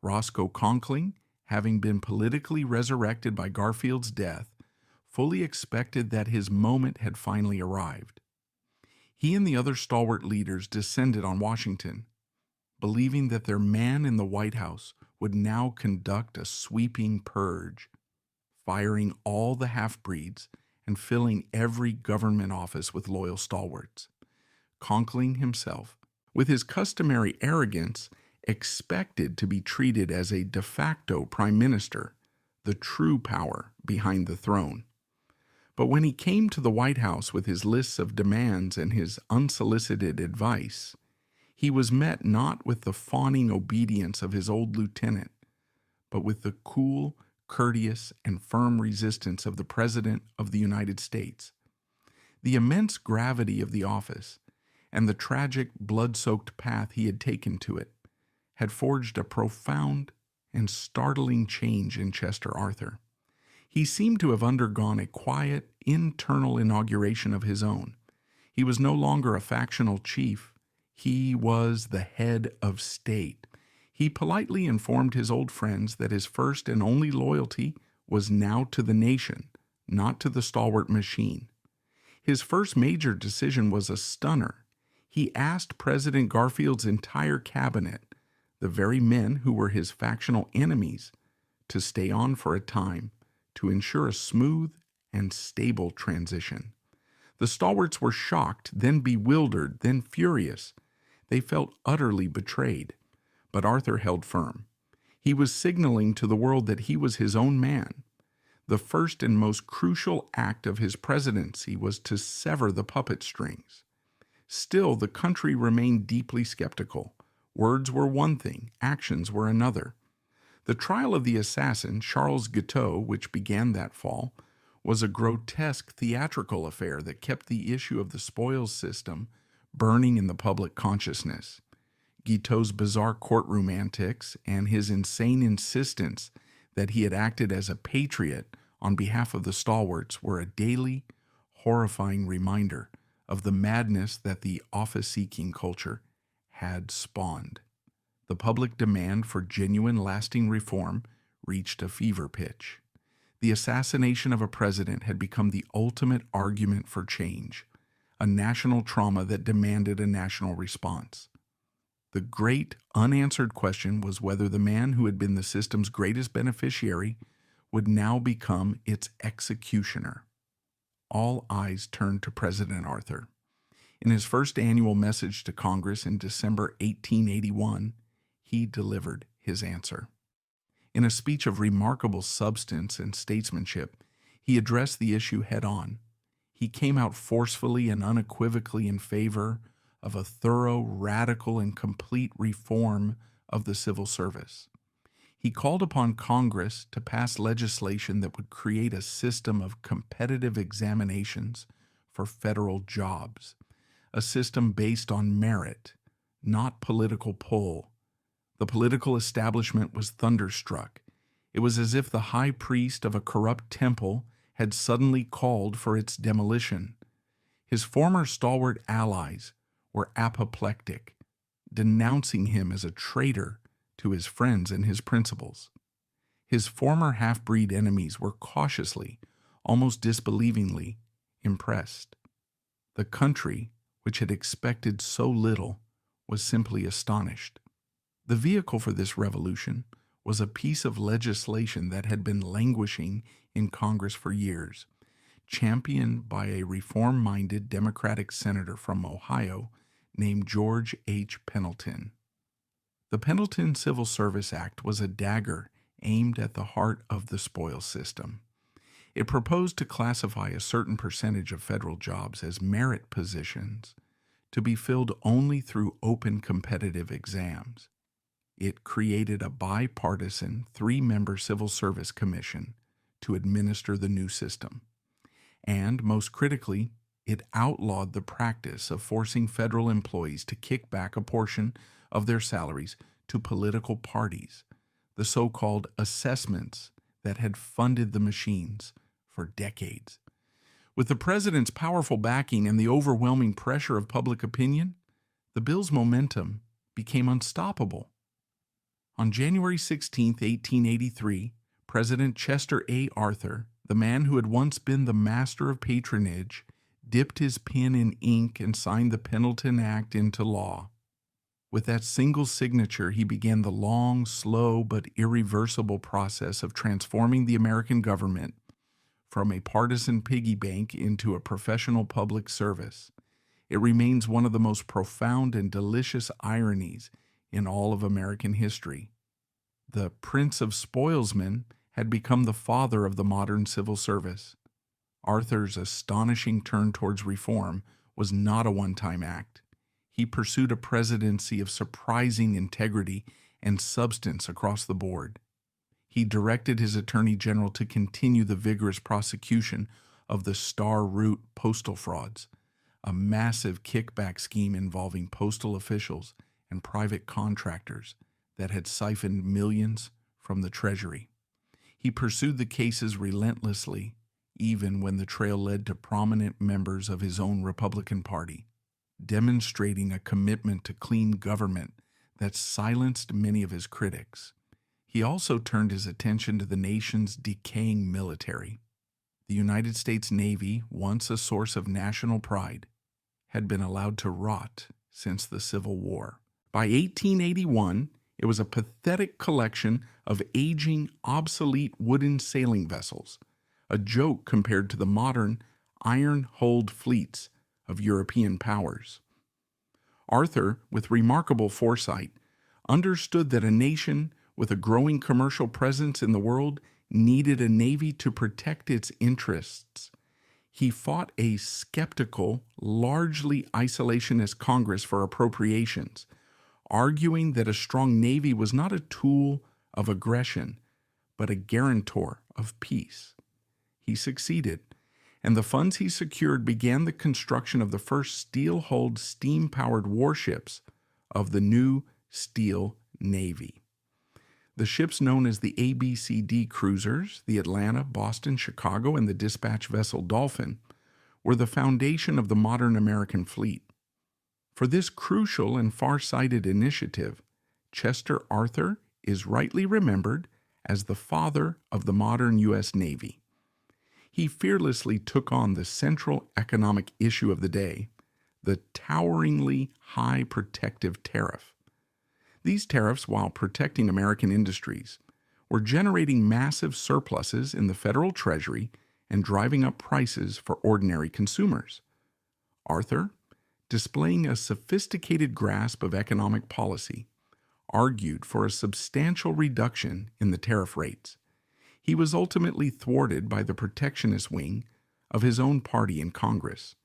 Roscoe Conkling, having been politically resurrected by Garfield's death, fully expected that his moment had finally arrived. He and the other stalwart leaders descended on Washington, believing that their man in the White House would now conduct a sweeping purge, firing all the half-breeds and filling every government office with loyal stalwarts. Conkling himself, with his customary arrogance, expected to be treated as a de facto prime minister, the true power behind the throne. But when he came to the White House with his lists of demands and his unsolicited advice, he was met not with the fawning obedience of his old lieutenant, but with the cool, courteous, and firm resistance of the President of the United States. The immense gravity of the office and the tragic, blood-soaked path he had taken to it had forged a profound and startling change in Chester Arthur. He seemed to have undergone a quiet, internal inauguration of his own. He was no longer a factional chief. He was the head of state. He politely informed his old friends that his first and only loyalty was now to the nation, not to the stalwart machine. His first major decision was a stunner. He asked President Garfield's entire cabinet, the very men who were his factional enemies, to stay on for a time to ensure a smooth and stable transition. The stalwarts were shocked, then bewildered, then furious. They felt utterly betrayed, but Arthur held firm. He was signaling to the world that he was his own man. The first and most crucial act of his presidency was to sever the puppet strings. Still, the country remained deeply skeptical. Words were one thing, actions were another. The trial of the assassin, Charles Guiteau, which began that fall, was a grotesque theatrical affair that kept the issue of the spoils system burning in the public consciousness. Guiteau's bizarre courtroom antics and his insane insistence that he had acted as a patriot on behalf of the stalwarts were a daily, horrifying reminder of the madness that the office-seeking culture had spawned. The public demand for genuine, lasting reform reached a fever pitch. The assassination of a president had become the ultimate argument for change, a national trauma that demanded a national response. The great, unanswered question was whether the man who had been the system's greatest beneficiary would now become its executioner. All eyes turned to President Arthur. In his first annual message to Congress in December 1881, he delivered his answer. In a speech of remarkable substance and statesmanship, he addressed the issue head-on. He came out forcefully and unequivocally in favor of a thorough, radical, and complete reform of the civil service. He called upon Congress to pass legislation that would create a system of competitive examinations for federal jobs, a system based on merit, not political pull. The political establishment was thunderstruck. It was as if the high priest of a corrupt temple had suddenly called for its demolition. His former stalwart allies were apoplectic, denouncing him as a traitor to his friends and his principles. His former half-breed enemies were cautiously, almost disbelievingly, impressed. The country, which had expected so little, was simply astonished. The vehicle for this revolution was a piece of legislation that had been languishing in Congress for years, championed by a reform-minded Democratic senator from Ohio named George H. Pendleton. The Pendleton Civil Service Act was a dagger aimed at the heart of the spoils system. It proposed to classify a certain percentage of federal jobs as merit positions to be filled only through open competitive exams. It created a bipartisan, 3-member civil service commission to administer the new system. And, most critically, it outlawed the practice of forcing federal employees to kick back a portion of their salaries to political parties, the so-called assessments that had funded the machines for decades. With the president's powerful backing and the overwhelming pressure of public opinion, the bill's momentum became unstoppable. On January 16, 1883, President Chester A. Arthur, the man who had once been the master of patronage, dipped his pen in ink and signed the Pendleton Act into law. With that single signature, he began the long, slow, but irreversible process of transforming the American government from a partisan piggy bank into a professional public service. It remains one of the most profound and delicious ironies in all of American history. The Prince of Spoilsmen had become the father of the modern civil service. Arthur's astonishing turn towards reform was not a one-time act. He pursued a presidency of surprising integrity and substance across the board. He directed his attorney general to continue the vigorous prosecution of the Star Route postal frauds, a massive kickback scheme involving postal officials and private contractors that had siphoned millions from the Treasury. He pursued the cases relentlessly, even when the trail led to prominent members of his own Republican Party, demonstrating a commitment to clean government that silenced many of his critics. He also turned his attention to the nation's decaying military. The United States Navy, once a source of national pride, had been allowed to rot since the Civil War. By 1881, it was a pathetic collection of aging, obsolete wooden sailing vessels, a joke compared to the modern iron-hulled fleets of European powers. Arthur, with remarkable foresight, understood that a nation with a growing commercial presence in the world needed a navy to protect its interests. He fought a skeptical, largely isolationist Congress for appropriations, arguing that a strong navy was not a tool of aggression, but a guarantor of peace. He succeeded, and the funds he secured began the construction of the first steel-hulled, steam-powered warships of the new Steel Navy. The ships known as the ABCD cruisers, the Atlanta, Boston, Chicago, and the dispatch vessel Dolphin, were the foundation of the modern American fleet. For this crucial and far-sighted initiative, Chester Arthur is rightly remembered as the father of the modern U.S. Navy. He fearlessly took on the central economic issue of the day, the toweringly high protective tariff. These tariffs, while protecting American industries, were generating massive surpluses in the federal treasury and driving up prices for ordinary consumers. Arthur, displaying a sophisticated grasp of economic policy, argued for a substantial reduction in the tariff rates. He was ultimately thwarted by the protectionist wing of his own party in Congress,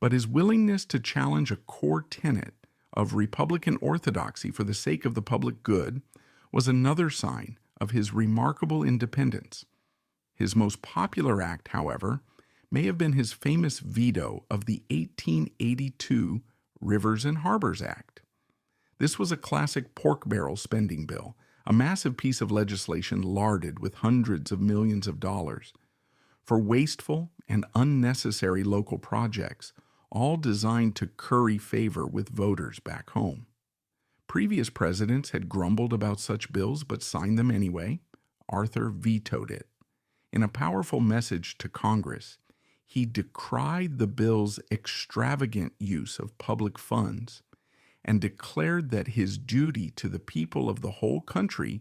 but his willingness to challenge a core tenet of Republican orthodoxy for the sake of the public good was another sign of his remarkable independence. His most popular act, however, may have been his famous veto of the 1882 Rivers and Harbors Act. This was a classic pork barrel spending bill, a massive piece of legislation larded with hundreds of millions of dollars for wasteful and unnecessary local projects, all designed to curry favor with voters back home. Previous presidents had grumbled about such bills but signed them anyway. Arthur vetoed it. In a powerful message to Congress, he decried the bill's extravagant use of public funds and declared that his duty to the people of the whole country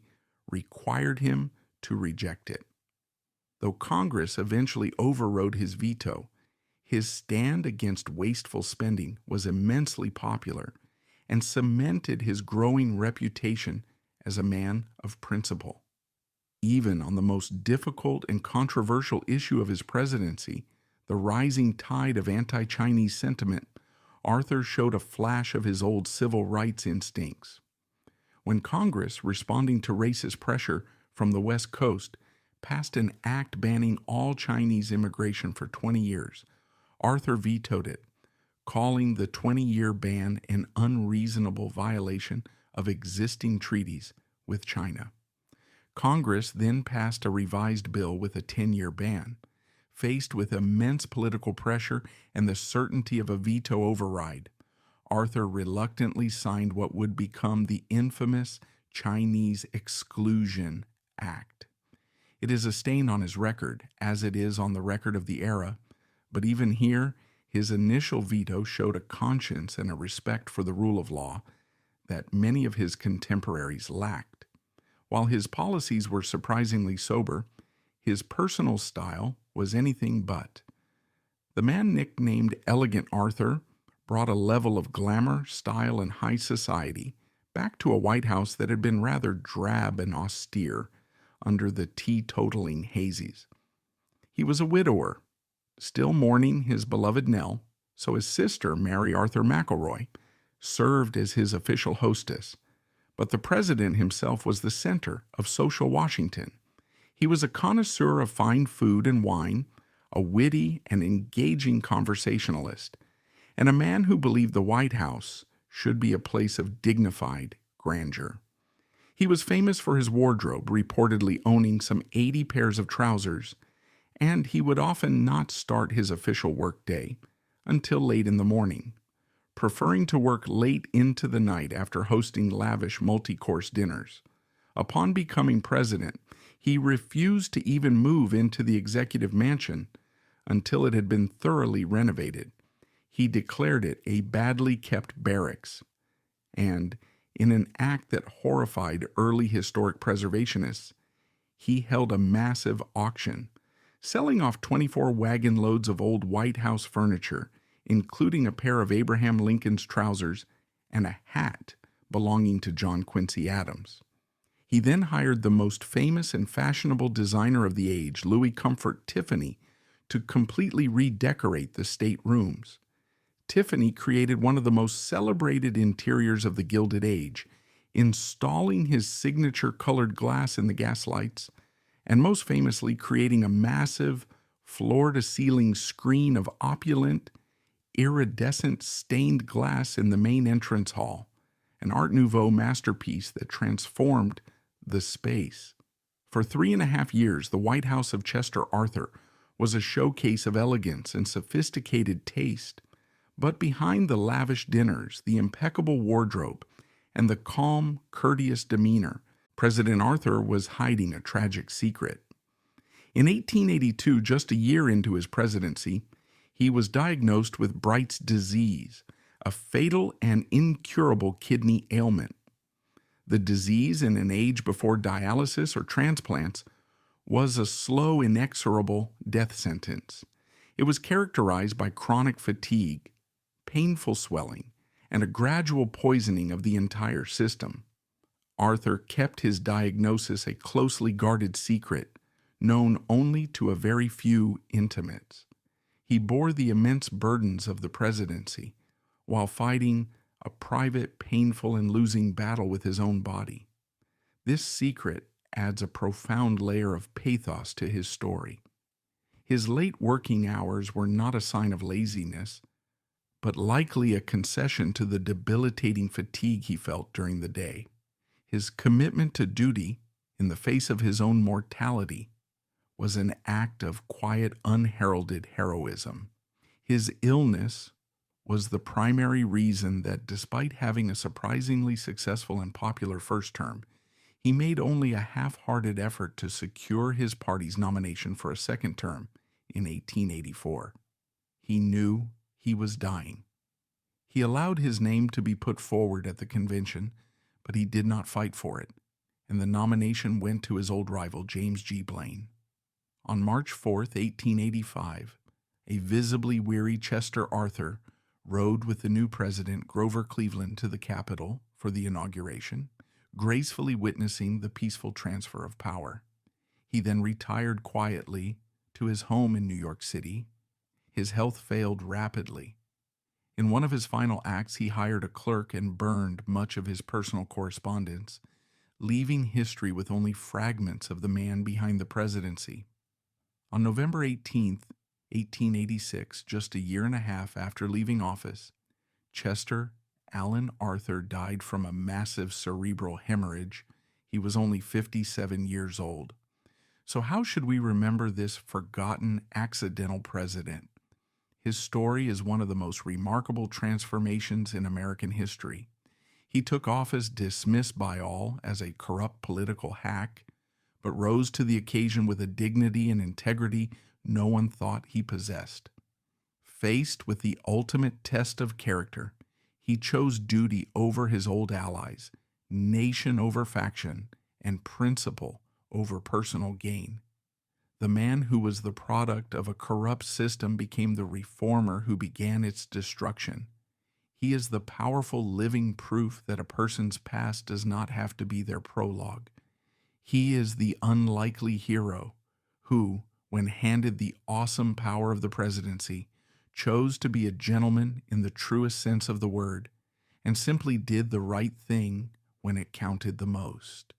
required him to reject it. Though Congress eventually overrode his veto, his stand against wasteful spending was immensely popular and cemented his growing reputation as a man of principle. Even on the most difficult and controversial issue of his presidency, the rising tide of anti-Chinese sentiment, Arthur showed a flash of his old civil rights instincts. When Congress, responding to racist pressure from the West Coast, passed an act banning all Chinese immigration for 20 years, Arthur vetoed it, calling the 20-year ban an unreasonable violation of existing treaties with China. Congress then passed a revised bill with a 10-year ban. Faced with immense political pressure and the certainty of a veto override, Arthur reluctantly signed what would become the infamous Chinese Exclusion Act. It is a stain on his record, as it is on the record of the era, but even here, his initial veto showed a conscience and a respect for the rule of law that many of his contemporaries lacked. While his policies were surprisingly sober, his personal style was anything but. The man nicknamed Elegant Arthur brought a level of glamour, style, and high society back to a White House that had been rather drab and austere, under the teetotaling hazies. He was a widower, still mourning his beloved Nell, so his sister, Mary Arthur McElroy, served as his official hostess. But the president himself was the center of social Washington. He was a connoisseur of fine food and wine, a witty and engaging conversationalist, and a man who believed the White House should be a place of dignified grandeur. He was famous for his wardrobe, reportedly owning some 80 pairs of trousers, and he would often not start his official workday until late in the morning, preferring to work late into the night after hosting lavish multi-course dinners. Upon becoming president, he refused to even move into the executive mansion until it had been thoroughly renovated. He declared it a badly kept barracks, and in an act that horrified early historic preservationists, he held a massive auction, selling off 24 wagon loads of old White House furniture, including a pair of Abraham Lincoln's trousers and a hat belonging to John Quincy Adams. He then hired the most famous and fashionable designer of the age, Louis Comfort Tiffany, to completely redecorate the state rooms. Tiffany created one of the most celebrated interiors of the Gilded Age, installing his signature colored glass in the gaslights, and most famously creating a massive floor-to-ceiling screen of opulent, iridescent stained glass in the main entrance hall, an Art Nouveau masterpiece that transformed the space. For 3.5 years, the White House of Chester Arthur was a showcase of elegance and sophisticated taste. But behind the lavish dinners, the impeccable wardrobe, and the calm, courteous demeanor, President Arthur was hiding a tragic secret. In 1882, just a year into his presidency, he was diagnosed with Bright's disease, a fatal and incurable kidney ailment. The disease, in an age before dialysis or transplants, was a slow, inexorable death sentence. It was characterized by chronic fatigue, painful swelling, and a gradual poisoning of the entire system. Arthur kept his diagnosis a closely guarded secret, known only to a very few intimates. He bore the immense burdens of the presidency while fighting a private, painful, and losing battle with his own body. This secret adds a profound layer of pathos to his story. His late working hours were not a sign of laziness, but likely a concession to the debilitating fatigue he felt during the day. His commitment to duty, in the face of his own mortality, was an act of quiet, unheralded heroism. His illness was the primary reason that, despite having a surprisingly successful and popular first term, he made only a half-hearted effort to secure his party's nomination for a second term in 1884. He knew he was dying. He allowed his name to be put forward at the convention, but he did not fight for it, and the nomination went to his old rival, James G. Blaine. On March 4, 1885, a visibly weary Chester Arthur rode with the new president, Grover Cleveland, to the Capitol for the inauguration, gracefully witnessing the peaceful transfer of power. He then retired quietly to his home in New York City. His health failed rapidly. In one of his final acts, he hired a clerk and burned much of his personal correspondence, leaving history with only fragments of the man behind the presidency. On November 18, 1886, just a year and a half after leaving office, Chester Alan Arthur died from a massive cerebral hemorrhage. He was only 57 years old. So how should we remember this forgotten, accidental president? His story is one of the most remarkable transformations in American history. He took office dismissed by all as a corrupt political hack, but rose to the occasion with a dignity and integrity no one thought he possessed. Faced with the ultimate test of character, he chose duty over his old allies, nation over faction, and principle over personal gain. The man who was the product of a corrupt system became the reformer who began its destruction. He is the powerful living proof that a person's past does not have to be their prologue. He is the unlikely hero who, when handed the awesome power of the presidency, chose to be a gentleman in the truest sense of the word and simply did the right thing when it counted the most.